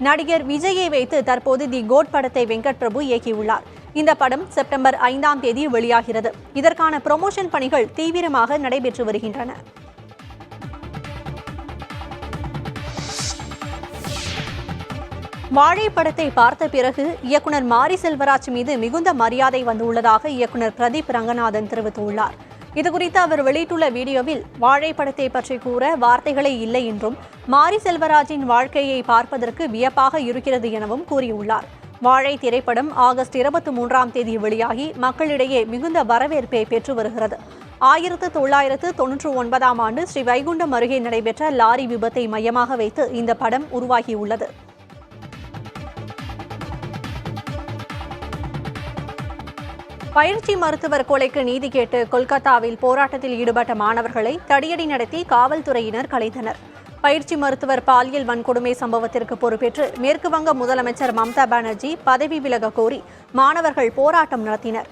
நடிகர் விஜயை வைத்து தற்போது தி கோட் படத்தை வெங்கட் பிரபு இயக்கியுள்ளார். இந்த படம் செப்டம்பர் 5ஆம் தேதி வெளியாகிறது. இதற்கான ப்ரமோஷன் பணிகள் தீவிரமாக நடைபெற்று வருகின்றன. வாழை படத்தை பார்த்த பிறகு இயக்குனர் மாரி செல்வராஜ் மீது மிகுந்த மரியாதை வந்துள்ளதாக இயக்குனர் பிரதீப் ரங்கநாதன் தெரிவித்துள்ளார். இதுகுறித்து அவர் வெளியிட்டுள்ள வீடியோவில், வாழை படத்தை பற்றி கூற வார்த்தைகளே இல்லை என்றும், மாரி செல்வராஜின் வாழ்க்கையை பார்ப்பதற்கு வியப்பாக இருக்கிறது எனவும் கூறியுள்ளார். வாழை திரைப்படம் ஆகஸ்ட் 23ஆம் தேதி வெளியாகி மக்களிடையே மிகுந்த வரவேற்பை பெற்று வருகிறது. 1999ஆம் ஆண்டு ஸ்ரீ வைகுண்டம் அருகே நடைபெற்ற லாரி விபத்தை மையமாக வைத்து இந்த படம் உருவாகியுள்ளது. பயிற்சி மருத்துவர் கொலைக்கு நீதி கேட்டு கொல்கத்தாவில் போராட்டத்தில் ஈடுபட்ட மாணவர்களை தடியடி நடத்தி காவல்துறையினர் கலைத்தனர். பயிற்சி மருத்துவர் பாலியல் வன்கொடுமை சம்பவத்திற்கு பொறுப்பேற்று மேற்கு வங்க முதலமைச்சர் மம்தா பானர்ஜி பதவி விலக கோரி மாணவர்கள் போராட்டம் நடத்தினர்.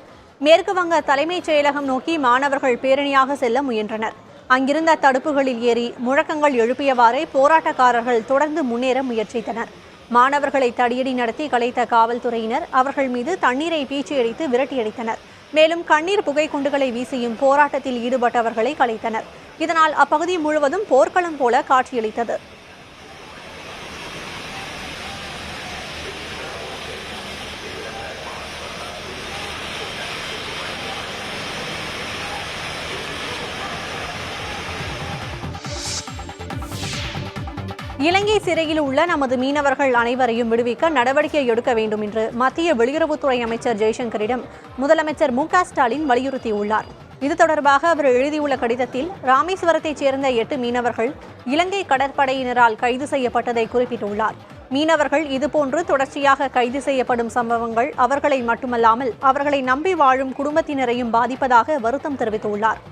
மேற்கு வங்க தலைமைச் செயலகம் நோக்கி மாணவர்கள் பேரணியாக செல்ல முயன்றனர். அங்கிருந்த தடுப்புகளில் ஏறி முழக்கங்கள் எழுப்பியவாறே போராட்டக்காரர்கள் தொடர்ந்து முன்னேற முயற்சித்தனர். மாணவர்களை தடியடி நடத்தி கலைத்த காவல்துறையினர் அவர்கள் மீது தண்ணீரை பீச்சியடித்து விரட்டியடித்தனர். மேலும் கண்ணீர் புகை குண்டுகளை வீசியும் போராட்டத்தில் ஈடுபட்டவர்களை கலைத்தனர். இதனால் அப்பகுதி முழுவதும் போர்க்களம் போல காட்சியளித்தது. இலங்கை சிறையில் உள்ள நமது மீனவர்கள் அனைவரையும் விடுவிக்க நடவடிக்கை எடுக்க வேண்டும் என்று மத்திய வெளியுறவுத்துறை அமைச்சர் ஜெய்சங்கரிடம் முதலமைச்சர் மு.க. ஸ்டாலின் வலியுறுத்தியுள்ளார். இது தொடர்பாக அவர் எழுதியுள்ள கடிதத்தில், ராமேஸ்வரத்தைச் சேர்ந்த 8 மீனவர்கள் இலங்கை கடற்படையினரால் கைது செய்யப்பட்டதை குறிப்பிட்டுள்ளார். மீனவர்கள் இதுபோன்று தொடர்ச்சியாக கைது செய்யப்படும் சம்பவங்கள் அவர்களை மட்டுமல்லாமல் அவர்களை நம்பி வாழும் குடும்பத்தினரையும் பாதிப்பதாக வருத்தம் தெரிவித்துள்ளார்.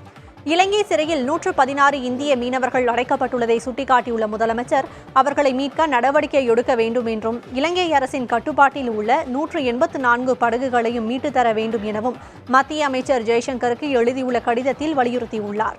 இலங்கை சிறையில் 116 இந்திய மீனவர்கள் அடைக்கப்பட்டுள்ளதை சுட்டிக்காட்டியுள்ள முதலமைச்சர், அவர்களை மீட்க நடவடிக்கை எடுக்க வேண்டும் என்றும், இலங்கை அரசின் கட்டுப்பாட்டில் உள்ள 184 படகுகளையும் மீட்டுத் தர வேண்டும் எனவும் மத்திய அமைச்சர் ஜெய்சங்கருக்கு எழுதியுள்ள கடிதத்தில் வலியுறுத்தியுள்ளார்.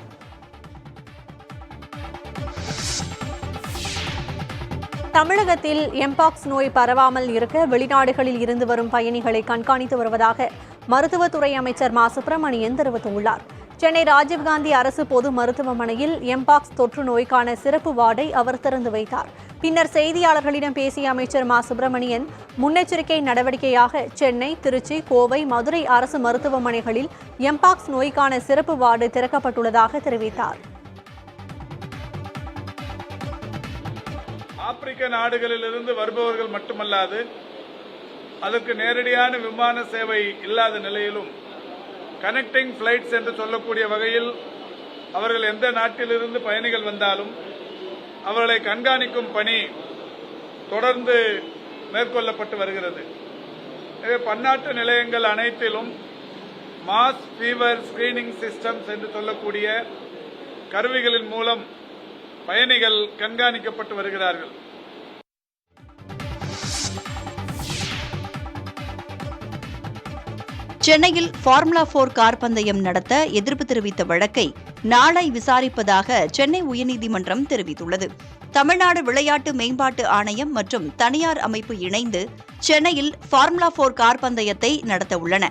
தமிழகத்தில் எம்பாக்ஸ் நோய் பரவாமல் இருக்க வெளிநாடுகளில் இருந்து வரும் பயணிகளை கண்காணித்து வருவதாக மருத்துவத்துறை அமைச்சர் மா சுப்பிரமணியன் தெரிவித்துள்ளார். சென்னை ராஜீவ்காந்தி அரசு பொது மருத்துவமனையில் எம்பாக்ஸ் தொற்று நோய்க்கான சிறப்பு வார்டை அவர் திறந்து வைத்தார். பின்னர் செய்தியாளர்களிடம் பேசிய அமைச்சர் மா சுப்பிரமணியன், முன்னெச்சரிக்கை நடவடிக்கையாக சென்னை, திருச்சி, கோவை, மதுரை அரசு மருத்துவமனைகளில் எம்பாக்ஸ் நோய்க்கான சிறப்பு வார்டு திறக்கப்பட்டுள்ளதாக தெரிவித்தார். ஆப்பிரிக்க நாடுகளிலிருந்து வருபவர்கள் மட்டுமல்லாது அதற்கு நேரடியான விமான சேவை இல்லாத நிலையிலும் கனெக்டிங் ஃபிளைட்ஸ் என்று சொல்லக்கூடிய வகையில் அவர்கள் எந்த நாட்டிலிருந்து பயணிகள் வந்தாலும் அவர்களை கண்காணிக்கும் பணி தொடர்ந்து மேற்கொள்ளப்பட்டு வருகிறது. எனவே பன்னாட்டு நிலையங்கள் அனைத்திலும் மாஸ் ஃபீவர் ஸ்கிரீனிங் சிஸ்டம்ஸ் என்று சொல்லக்கூடிய கருவிகளின் மூலம் பயணிகள் கண்காணிக்கப்பட்டு வருகிறார்கள். சென்னையில் ஃபார்முலா 4 கார் பந்தயம் நடத்த எதிர்ப்பு தெரிவித்த வழக்கை நாளை விசாரிப்பதாக சென்னை உயர்நீதிமன்றம் தெரிவித்துள்ளது. தமிழ்நாடு விளையாட்டு மேம்பாட்டு ஆணையம் மற்றும் தனியார் அமைப்பு இணைந்து சென்னையில் ஃபார்முலா 4 கார் பந்தயத்தை நடத்த உள்ளன.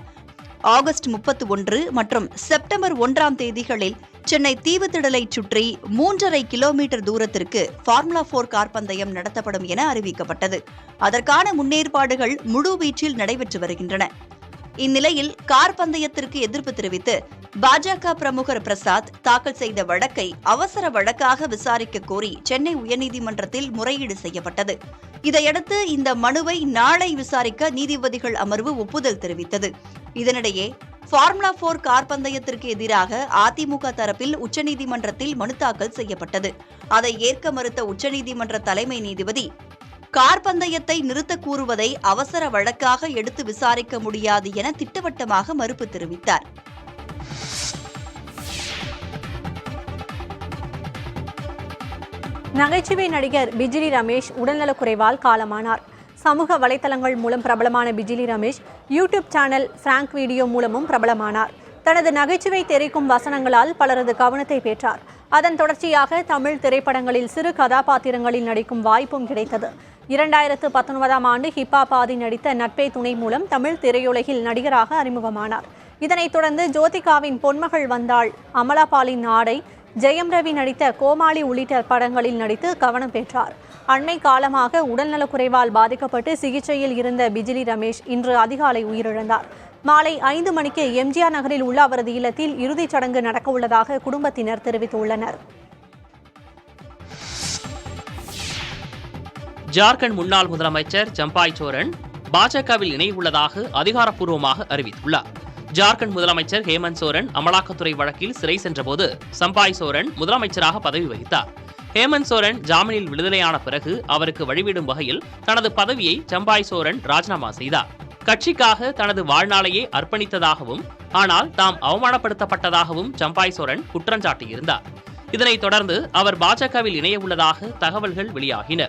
ஆகஸ்ட் 31 மற்றும் செப்டம்பர் 1ஆம் தேதிகளில் சென்னை தீவுத்திடலைச் சுற்றி 3.5 கிலோமீட்டர் தூரத்திற்கு ஃபார்முலா 4 கார் பந்தயம் நடத்தப்படும் என அறிவிக்கப்பட்டது. அதற்கான முன்னேற்பாடுகள் முழுவீச்சில் நடைபெற்று வருகின்றன. இந்நிலையில் கார் பந்தயத்திற்கு எதிர்ப்பு தெரிவித்து பாஜக பிரமுகர் பிரசாத் தாக்கல் செய்த வழக்கை அவசர வழக்காக விசாரிக்க கோரி சென்னை உயர்நீதிமன்றத்தில் முறையீடு செய்யப்பட்டது. இதையடுத்து இந்த மனுவை நாளை விசாரிக்க நீதிபதிகள் அமர்வு ஒப்புதல் தெரிவித்தது. இதனிடையே ஃபார்முலா 4 கார் பந்தயத்திற்கு எதிராக அதிமுக தரப்பில் உச்சநீதிமன்றத்தில் மனு தாக்கல் செய்யப்பட்டது. அதை ஏற்க மறுத்த உச்சநீதிமன்ற தலைமை நீதிபதி கார் பந்தயத்தை நிறுத்த கூறுவதை அவசர வழக்காக எடுத்து விசாரிக்க முடியாது என திட்டவட்டமாக மறுப்பு தெரிவித்தார். நகைச்சுவை நடிகர் பிஜிலி ரமேஷ் உடல்நலக்குறைவால் காலமானார். சமூக வலைதளங்கள் மூலம் பிரபலமான Bijili Ramesh YouTube channel prank video மூலமும் பிரபலமானார். தனது நகைச்சுவை தெரிக்கும் வசனங்களால் பலரது கவனத்தை பெற்றார். அதன் தொடர்ச்சியாக தமிழ் திரைப்படங்களில் சிறு கதாபாத்திரங்களில் நடிக்கும் வாய்ப்பும் கிடைத்தது. 2019ஆம் ஆண்டு ஹிப்ஹாப் ஆதி நடித்த நட்பே துணை மூலம் தமிழ் திரையுலகில் நடிகராக அறிமுகமானார். இதனைத் தொடர்ந்து ஜோதிகாவின் பொன்மகள் வந்தாள், அமலாபாலின் ஆடை, ஜெயம் ரவி நடித்த கோமாளி உள்ளிட்ட படங்களில் நடித்து கவனம் பெற்றார். அண்மை காலமாக உடல்நலக்குறைவால் பாதிக்கப்பட்டு சிகிச்சையில் இருந்த பிஜிலி ரமேஷ் இன்று அதிகாலை உயிரிழந்தார். மாலை 5 மணிக்கு எம்ஜிஆர் நகரில் உள்ள அவரது இல்லத்தில் இறுதிச் சடங்கு நடக்கவுள்ளதாக குடும்பத்தினர் தெரிவித்துள்ளனர். ஜார்க்கண்ட் முன்னாள் முதலமைச்சர் சம்பாய் சோரன் பாஜகவில் இணையுள்ளதாக அதிகாரப்பூர்வமாக அறிவித்துள்ளார். ஜார்க்கண்ட் முதலமைச்சர் ஹேமந்த் சோரன் அமலாக்கத்துறை வழக்கில் சிறை சென்றபோது சம்பாய் சோரன் முதலமைச்சராக பதவி வகித்தார். ஹேமந்த் சோரன் ஜாமீனில் விடுதலையான பிறகு அவருக்கு வழிவிடும் வகையில் தனது பதவியை சம்பாய் சோரன் ராஜினாமா செய்தார். கட்சிக்காக தனது வாழ்நாளையே அர்ப்பணித்ததாகவும் ஆனால் தாம் அவமானப்படுத்தப்பட்டதாகவும் சம்பாய் சோரன் குற்றஞ்சாட்டியிருந்தார். இதனைத் தொடர்ந்து அவர் பாஜகவில் இணைய உள்ளதாக தகவல்கள் வெளியாகின.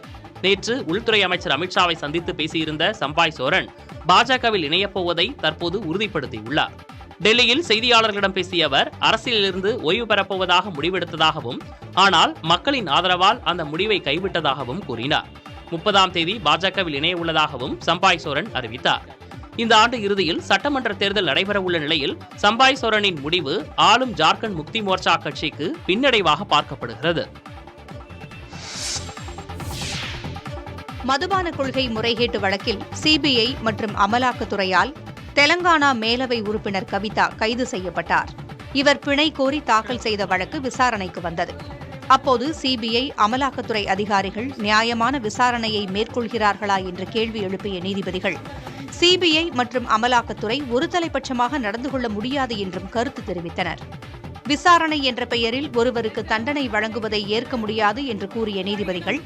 நேற்று உள்துறை அமைச்சர் அமித்ஷாவை சந்தித்து பேசியிருந்த சம்பாய் சோரன் பாஜகவில் இணையப்போவதை தற்போது உறுதிப்படுத்தியுள்ளார். டெல்லியில் செய்தியாளர்களிடம் பேசிய அவர் அரசியலிலிருந்து ஓய்வு பெறப்போவதாக முடிவெடுத்ததாகவும் ஆனால் மக்களின் ஆதரவால் அந்த முடிவை கைவிட்டதாகவும் கூறினார். 30ஆம் தேதி பாஜகவில் இணைய உள்ளதாகவும் சம்பாய் சோரன் அறிவித்தார். இந்த ஆண்டு இறுதியில் சட்டமன்ற தேர்தல் நடைபெறவுள்ள நிலையில் சம்பாய் சோரனின் முடிவு ஆளும் ஜார்க்கண்ட் முக்தி மோர்ச்சா கட்சிக்கு பின்னடைவாக பார்க்கப்படுகிறது. மதுபான கொள்கை முறைகேட்டு வழக்கில் சிபிஐ மற்றும் அமலாக்கத்துறையால் தெலங்கானா மேலவை உறுப்பினர் கவிதா கைது செய்யப்பட்டார். இவர் பிணை கோரி தாக்கல் செய்த வழக்கு விசாரணைக்கு வந்தது. அப்போது சிபிஐ அமலாக்கத்துறை அதிகாரிகள் நியாயமான விசாரணையை மேற்கொள்கிறார்களா என்று கேள்வி எழுப்பிய நீதிபதிகள் சிபிஐ மற்றும் அமலாக்கத்துறை ஒருதலைபட்சமாக நடந்து கொள்ள முடியாது என்றும் கருத்து தெரிவித்தனர். விசாரணை என்ற பெயரில் ஒருவருக்கு தண்டனை வழங்குவதை ஏற்க முடியாது என்று கூறிய நீதிபதிகள்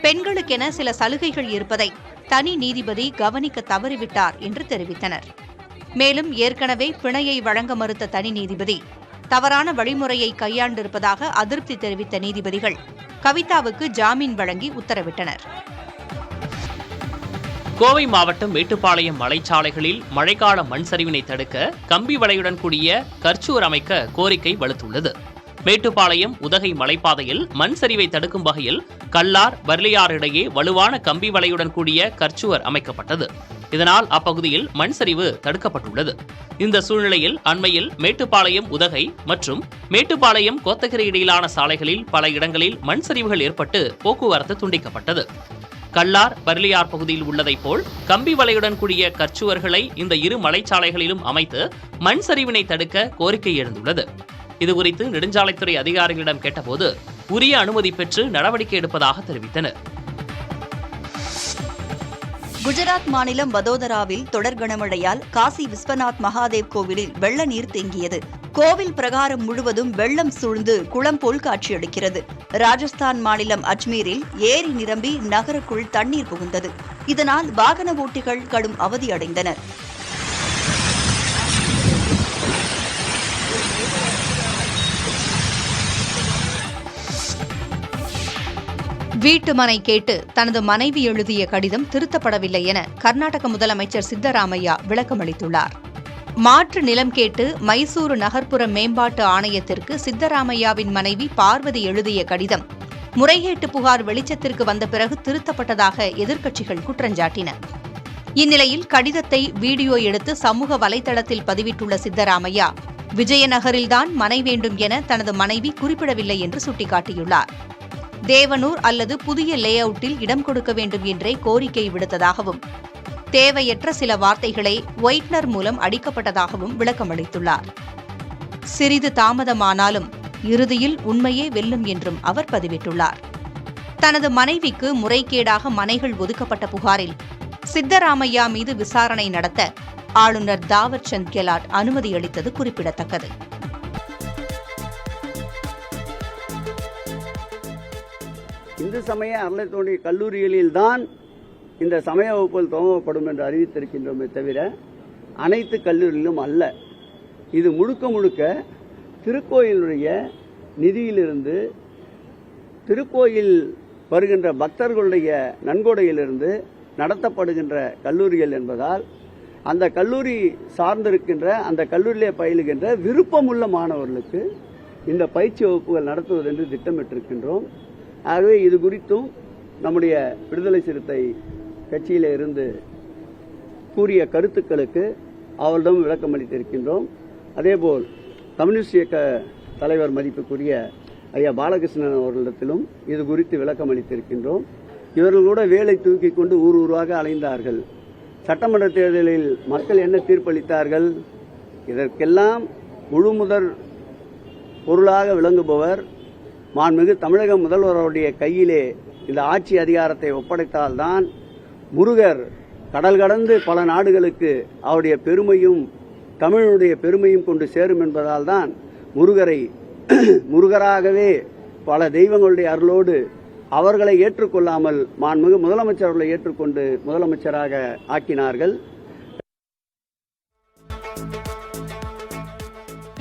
பெண்களுக்கென சில சலுகைகள் இருப்பதை தனி நீதிபதி கவனிக்க தவறிவிட்டார் என்று தெரிவித்தனர். மேலும் ஏற்கனவே பிணையை வழங்க மறுத்த தனி நீதிபதி தவறான வழிமுறையை கையாண்டிருப்பதாக அதிருப்தி தெரிவித்த நீதிபதிகள் கவிதாவுக்கு ஜாமீன் வழங்கி உத்தரவிட்டனர். கோவை மாவட்டம் மேட்டுப்பாளையம் மலைச்சாலைகளில் மழைக்கால மண் சரிவினை தடுக்க கம்பி வலையுடன் கூடிய கர்ச்சூர் அமைக்க கோரிக்கை வலுத்துள்ளது. மேட்டுப்பாளையம் உதகை மலைப்பாதையில் மண் சரிவை தடுக்கும் வகையில் கல்லார் பர்லியார் இடையே வலுவான கம்பி வலையுடன் கூடிய கற்சுவர் அமைக்கப்பட்டது. இதனால் அப்பகுதியில் மண் சரிவு தடுக்கப்பட்டுள்ளது. இந்த சூழ்நிலையில் அண்மையில் மேட்டுப்பாளையம் உதகை மற்றும் மேட்டுப்பாளையம் கோத்தகிரி இடையிலான சாலைகளில் பல இடங்களில் மண் சரிவுகள் ஏற்பட்டு போக்குவரத்து துண்டிக்கப்பட்டது. கல்லார் பர்லியார் பகுதியில் உள்ளதைப் போல் கம்பி வலையுடன் கூடிய கற்சுவர்களை இந்த இரு மலைச்சாலைகளிலும் அமைத்து மண் சரிவினை தடுக்க கோரிக்கை எழுந்துள்ளது. இதுகுறித்து நெடுஞ்சாலைத்துறை அதிகாரிகளிடம் கேட்டபோது உரிய அனுமதி பெற்று நடவடிக்கை எடுப்பதாக தெரிவித்தனர். குஜராத் மாநிலம் வதோதராவில் தொடர் கனமழையால் காசி விஸ்வநாத் மகாதேவ் கோவிலில் வெள்ள நீர் தேங்கியது. கோவில் பிரகாரம் முழுவதும் வெள்ளம் சூழ்ந்து குளம் போல் காட்சியளிக்கிறது. ராஜஸ்தான் மாநிலம் அஜ்மீரில் ஏரி நிரம்பி நகருக்குள் தண்ணீர் புகுந்தது. இதனால் வாகன ஓட்டிகள் கடும் அவதியடைந்தனர். வீட்டுமனை கேட்டு தனது மனைவி எழுதிய கடிதம் திருத்தப்படவில்லை என கர்நாடக முதலமைச்சர் சித்தராமையா விளக்கமளித்துள்ளார். மாற்று நிலம் கேட்டு மைசூரு நகர்ப்புற மேம்பாட்டு ஆணையத்திற்கு சித்தராமையாவின் மனைவி பார்வதி எழுதிய கடிதம் முறைகேட்டு புகார் வெளிச்சத்திற்கு வந்த பிறகு திருத்தப்பட்டதாக எதிர்க்கட்சிகள் குற்றஞ்சாட்டின. இந்நிலையில் கடிதத்தை வீடியோ எடுத்து சமூக வலைதளத்தில் பதிவிட்டுள்ள சித்தராமையா, விஜயநகரில்தான் மனை வேண்டும் என தனது மனைவி குறிப்பிடவில்லை என்று சுட்டிக்காட்டியுள்ளார். தேவனூர் அல்லது புதிய லே அவுட்டில் இடம் கொடுக்க வேண்டும் என்றே கோரிக்கை விடுத்ததாகவும் தேவையற்ற சில வார்த்தைகளை ஒயிட்னர் மூலம் அடிக்கப்பட்டதாகவும் விளக்கமளித்துள்ளார். சிறிது தாமதமானாலும் இறுதியில் உண்மையே வெல்லும் என்றும் அவர் பதிவிட்டுள்ளார். தனது மனைவிக்கு முறைகேடாக மனைகள் ஒதுக்கப்பட்ட புகாரில் சித்தராமையா மீது விசாரணை நடத்த ஆளுநர் தாவர் சந்த் கெலாட் அனுமதி அளித்தது குறிப்பிடத்தக்கது. இந்து சமய அறநிலையத்துறை கல்லூரிகளில்தான் இந்த சமய வகுப்புகள் துவங்கப்படும் என்று அறிவித்திருக்கின்றோமே தவிர அனைத்து கல்லூரிகளிலும் அல்ல. இது முழுக்க முழுக்க திருக்கோயிலுடைய நிதியிலிருந்து, திருக்கோயில் வருகின்ற பக்தர்களுடைய நன்கொடையிலிருந்து நடத்தப்படுகின்ற கல்லூரிகள் என்பதால் அந்த கல்லூரி சார்ந்திருக்கின்ற, அந்த கல்லூரியிலே பயிலுகின்ற விருப்பமுள்ள மாணவர்களுக்கு இந்த பயிற்சி வகுப்புகள் நடத்துவது என்று திட்டமிட்டிருக்கின்றோம். ஆகவே இது குறித்தும் நம்முடைய விடுதலை சிறுத்தை கட்சியில இருந்து கூறிய கருத்துக்களுக்கு அவரிடம் விளக்கம் அளித்திருக்கின்றோம். அதேபோல் கம்யூனிஸ்ட் இயக்க தலைவர் மதிப்புக்குரிய ஐயா பாலகிருஷ்ணன் அவர்களிடத்திலும் இது குறித்து விளக்கம் அளித்திருக்கின்றோம். இவர்கள் கூட வேலை தூக்கி கொண்டு ஊர் ஊராக அலைந்தார்கள். சட்டமன்ற தேர்தலில் மக்கள் என்ன தீர்ப்பளித்தார்கள்? இதற்கெல்லாம் முழுமுதற் பொருளாக விளங்குபவர் மாண்புமிகு தமிழக முதல்வருடைய கையிலே இந்த ஆட்சி அதிகாரத்தை ஒப்படைத்தால்தான் முருகர் கடல் கடந்து பல நாடுகளுக்கு அவருடைய பெருமையும் தமிழனுடைய பெருமையும் கொண்டு சேரும் என்பதால் தான் முருகரை முருகராகவே பல தெய்வங்களுடைய அருளோடு அவர்களை ஏற்றுக்கொள்ளாமல் மாண்புமிகு முதலமைச்சர் அவர்களை ஏற்றுக்கொண்டு முதலமைச்சராக ஆக்கினார்கள்.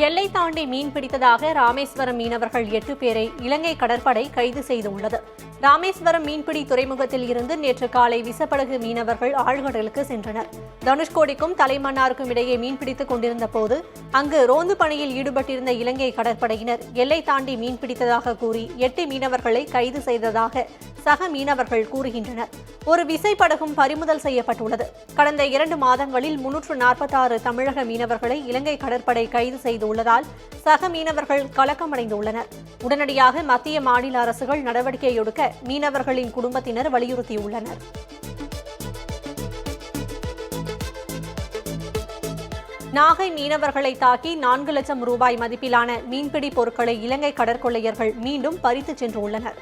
எல்லை தாண்டி மீன் பிடித்ததாக ராமேஸ்வரம் மீனவர்கள் 8 பேரை இலங்கை கடற்படை கைது செய்துள்ளது. ராமேஸ்வரம் மீன்பிடி துறைமுகத்தில் இருந்து நேற்று காலை விசப்படகு மீனவர்கள் ஆழ்கடலுக்கு சென்றனர். தனுஷ்கோடிக்கும் தலைமன்னாருக்கும் இடையே மீன்பிடித்துக் கொண்டிருந்த போது அங்கு ரோந்து பணியில் ஈடுபட்டிருந்த இலங்கை கடற்படையினர் எல்லை தாண்டி மீன்பிடித்ததாக கூறி 8 மீனவர்களை கைது செய்ததாக சக மீனவர்கள் கூறுகின்றனர். ஒரு விசைப்படகும் பறிமுதல் செய்யப்பட்டுள்ளது. கடந்த 2 மாதங்களில் 346 தமிழக மீனவர்களை இலங்கை கடற்படை கைது செய்துள்ளதால் சக மீனவர்கள் கலக்கமடைந்துள்ளனர். உடனடியாக மத்திய மாநில அரசுகள் நடவடிக்கை எடுக்க மீனவர்களின் குடும்பத்தினர் வலியுறுத்தியுள்ளனர். நாகை மீனவர்களை தாக்கி 4 லட்சம் ரூபாய் மதிப்பிலான மீன்பிடி பொருட்களை இலங்கை கடற்கொள்ளையர்கள் மீண்டும் பறித்துச் சென்றுள்ளனர்.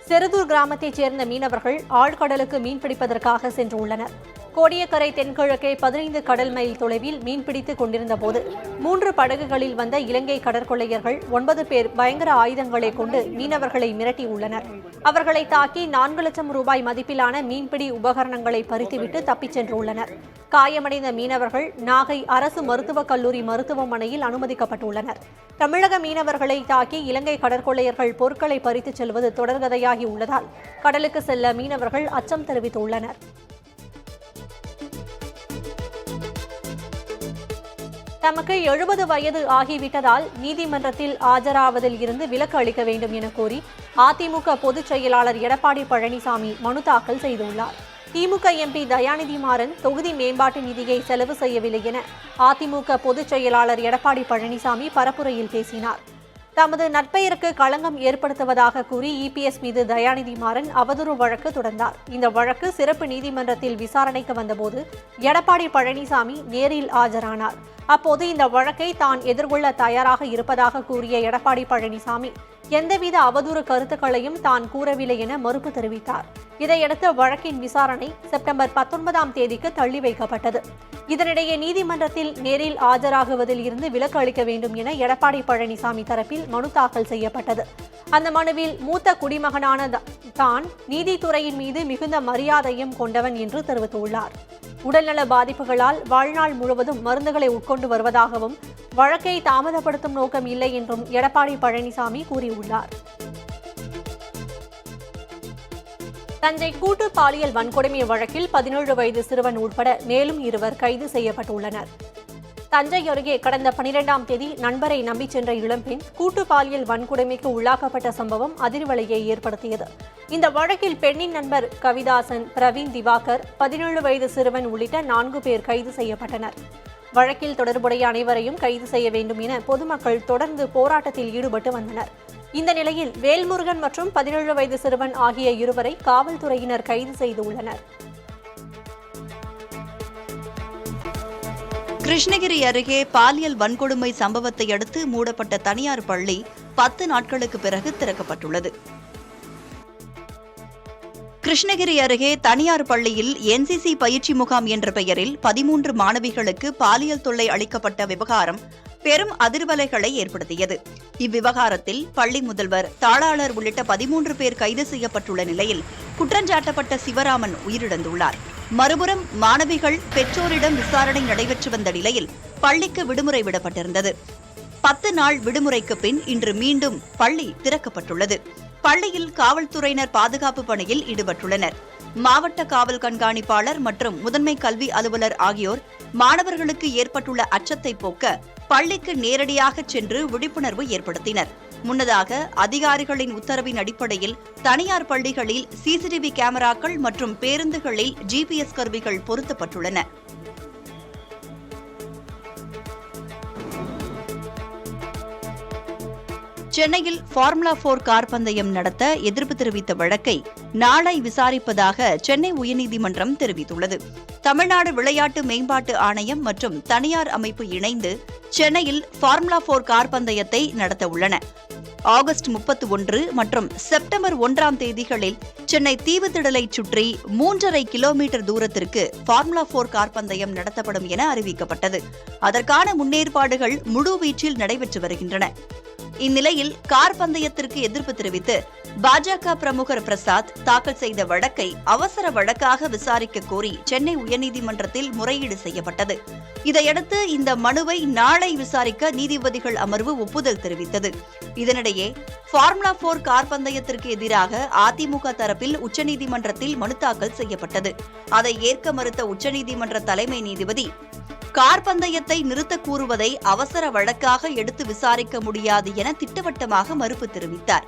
செருதூர் கிராமத்தைச் சேர்ந்த மீனவர்கள் ஆழ்கடலுக்கு மீன்பிடிப்பதற்காக சென்றுள்ளனர். கோடியக்கரை தென்கிழக்கே 15 கடல் மைல் தொலைவில் மீன்பிடித்துக் கொண்டிருந்த போது 3 படகுகளில் வந்த இலங்கை கடற்கொள்ளையர்கள் 9 பேர் பயங்கர ஆயுதங்களை கொண்டு மீனவர்களை மிரட்டியுள்ளனர். அவர்களை தாக்கி 4 லட்சம் ரூபாய் மதிப்பிலான மீன்பிடி உபகரணங்களை பறித்துவிட்டு தப்பிச் சென்றுள்ளனர். காயமடைந்த மீனவர்கள் நாகை அரசு மருத்துவக் கல்லூரி மருத்துவமனையில் அனுமதிக்கப்பட்டுள்ளனர். தமிழக மீனவர்களை தாக்கி இலங்கை கடற்கொள்ளையர்கள் பொருட்களை பறித்துச் செல்வது தொடர்கதையாகி உள்ளதால் கடலுக்கு செல்ல மீனவர்கள் அச்சம் தெரிவித்துள்ளனர். தமக்கு 70 வயது ஆகிவிட்டதால் நீதிமன்றத்தில் ஆஜராவதில் இருந்து விலக்கு அளிக்க வேண்டும் என கோரி அதிமுக பொதுச் செயலாளர் எடப்பாடி பழனிசாமி மனு தாக்கல் செய்துள்ளார். திமுக எம்பி தயாநிதி மாறன் தொகுதி மேம்பாட்டு நிதியை செலவு செய்யவில்லை என அதிமுக பொதுச் செயலாளர் எடப்பாடி பழனிசாமி பரப்புரையில் பேசினார். தமது நற்பெயருக்கு களங்கம் ஏற்படுத்துவதாக கூறி இபிஎஸ் மீது தயாநிதி மாறன் அவதூறு வழக்கு தொடர்ந்தார். இந்த வழக்கு சிறப்பு நீதிமன்றத்தில் விசாரணைக்கு வந்தபோது எடப்பாடி பழனிசாமி நேரில் ஆஜரானார். அப்போது இந்த வழக்கை தான் எதிர்கொள்ள தயாராக இருப்பதாக கூறிய எடப்பாடி பழனிசாமி எந்தவித அவதூறு கருத்துக்களையும் தான் கூறவில்லை என மறுப்பு தெரிவித்தார். இதையடுத்து வழக்கின் விசாரணை செப்டம்பர் 19ஆம் தேதிக்கு தள்ளி வைக்கப்பட்டது. இதனிடையே நீதிமன்றத்தில் நேரில் ஆஜராகுவதில் இருந்து விலக்கு அளிக்க வேண்டும் என எடப்பாடி பழனிசாமி தரப்பில் மனு தாக்கல் செய்யப்பட்டது. அந்த மனுவில் மூத்த குடிமகனான தான் நீதித்துறையின் மீது மிகுந்த மரியாதையும் கொண்டவன் என்று தெரிவித்துள்ளார். உடல்நல பாதிப்புகளால் வாழ்நாள் முழுவதும் மருந்துகளை உட்கொண்டு வருவதாகவும் வழக்கை தாமதப்படுத்தும் நோக்கம் இல்லை என்றும் எடப்பாடி பழனிசாமி கூறியுள்ளார். தஞ்சை கூட்டு பாலியல் வன்கொடுமை வழக்கில் 17 வயது சிறுவன் உட்பட மேலும் 2 கைது செய்யப்பட்டுள்ளனர். தஞ்சை அருகே கடந்த 12ஆம் தேதி நண்பரை நம்பிச் சென்ற இளம்பெண் கூட்டு பாலியல் வன்கொடுமைக்கு உள்ளாக்கப்பட்ட சம்பவம் அதிர்வலையை ஏற்படுத்தியது. இந்த வழக்கில் பெண்ணின் நண்பர் கவிதாசன், பிரவீன், திவாகர், 17 வயது சிறுவன் உள்ளிட்ட 4 பேர் கைது செய்யப்பட்டனர். வழக்கில் தொடர்புடைய அனைவரையும் கைது செய்ய வேண்டும் என பொதுமக்கள் தொடர்ந்து போராட்டத்தில் ஈடுபட்டு வந்தனர். இந்த நிலையில் வேல்முருகன் மற்றும் 17 வயது சிறுவன் ஆகிய 2 காவல்துறையினர் கைது செய்துள்ளனர். கிருஷ்ணகிரி அருகே பாலியல் வன்கொடுமை சம்பவத்தை அடுத்து மூடப்பட்ட தனியார் பள்ளி 10 நாட்களுக்கு பிறகு திறக்கப்பட்டுள்ளது. கிருஷ்ணகிரி அருகே தனியார் பள்ளியில் என்சிசி பயிற்சி முகாம் என்ற பெயரில் 13 மாணவிகளுக்கு பாலியல் தொல்லை அளிக்கப்பட்ட விவகாரம் பெரும் அதிர்வலைகளை ஏற்படுத்தியது. இவ்விவகாரத்தில் பள்ளி முதல்வர், தாளாளர் உள்ளிட்ட 13 பேர் கைது செய்யப்பட்டுள்ள நிலையில் குற்றஞ்சாட்டப்பட்ட சிவராமன் உயிரிழந்துள்ளார். மறுபுறம் மாணவிகள் பெற்றோரிடம் விசாரணை நடைபெற்று வந்த நிலையில் பள்ளிக்கு விடுமுறை விடப்பட்டிருந்தது. 10 நாள் விடுமுறைக்கு பின் இன்று மீண்டும் பள்ளி திறக்கப்பட்டுள்ளது. பள்ளியில் காவல்துறையினர் பாதுகாப்பு பணியில் ஈடுபட்டுள்ளனர். மாவட்ட காவல் கண்காணிப்பாளர் மற்றும் முதன்மை கல்வி அலுவலர் ஆகியோர் மாணவர்களுக்கு ஏற்பட்டுள்ள அச்சத்தை போக்க பள்ளிக்கு நேரடியாக சென்று விழிப்புணர்வு ஏற்படுத்தினர். முன்னதாக அதிகாரிகளின் உத்தரவின் அடிப்படையில் தனியார் பள்ளிகளில் சிசிடிவி கேமராக்கள் மற்றும் பேருந்துகளில் ஜிபிஎஸ் கருவிகள் பொருத்தப்பட்டுள்ளன. சென்னையில் ஃபார்முலா 4 கார் பந்தயம் நடத்த எதிர்ப்பு தெரிவித்த வழக்கை நாளை விசாரிப்பதாக சென்னை உயர்நீதிமன்றம் தெரிவித்துள்ளது. தமிழ்நாடு விளையாட்டு மேம்பாட்டு ஆணையம் மற்றும் தனியார் அமைப்பு இணைந்து சென்னையில் ஃபார்முலா 4 கார் பந்தயத்தை நடத்த உள்ளன. ஆகஸ்ட் 31 மற்றும் செப்டம்பர் 1ஆம் தேதிகளில் சென்னை தீவுத்திடலை சுற்றி 3.5 கிலோமீட்டர் தூரத்திற்கு ஃபார்முலா 4 கார் பந்தயம் நடத்தப்படும் என அறிவிக்கப்பட்டது. அதற்கான முன்னேற்பாடுகள் முழுவீச்சில் நடைபெற்று வருகின்றன. இந்நிலையில் கார் பந்தயத்திற்கு எதிர்ப்பு தெரிவித்து பாஜக பிரமுகர் பிரசாத் தாக்கல் செய்த வழக்கை அவசர வழக்காக விசாரிக்க கோரி சென்னை உயர்நீதிமன்றத்தில் முறையீடு செய்யப்பட்டது. இதையடுத்து இந்த மனுவை நாளை விசாரிக்க நீதிபதிகள் அமர்வு ஒப்புதல் தெரிவித்தது. இதனிடையே ஃபார்முலா 4 கார் பந்தயத்திற்கு எதிராக அதிமுக தரப்பில் உச்சநீதிமன்றத்தில் மனு தாக்கல் செய்யப்பட்டது. அதை ஏற்க மறுத்த உச்சநீதிமன்ற தலைமை நீதிபதி கார் பந்தயத்தை நிறுத்த கூறுவதை அவசர வழக்காக எடுத்து விசாரிக்க முடியாது என திட்டவட்டமாக மறுப்பு தெரிவித்தார்.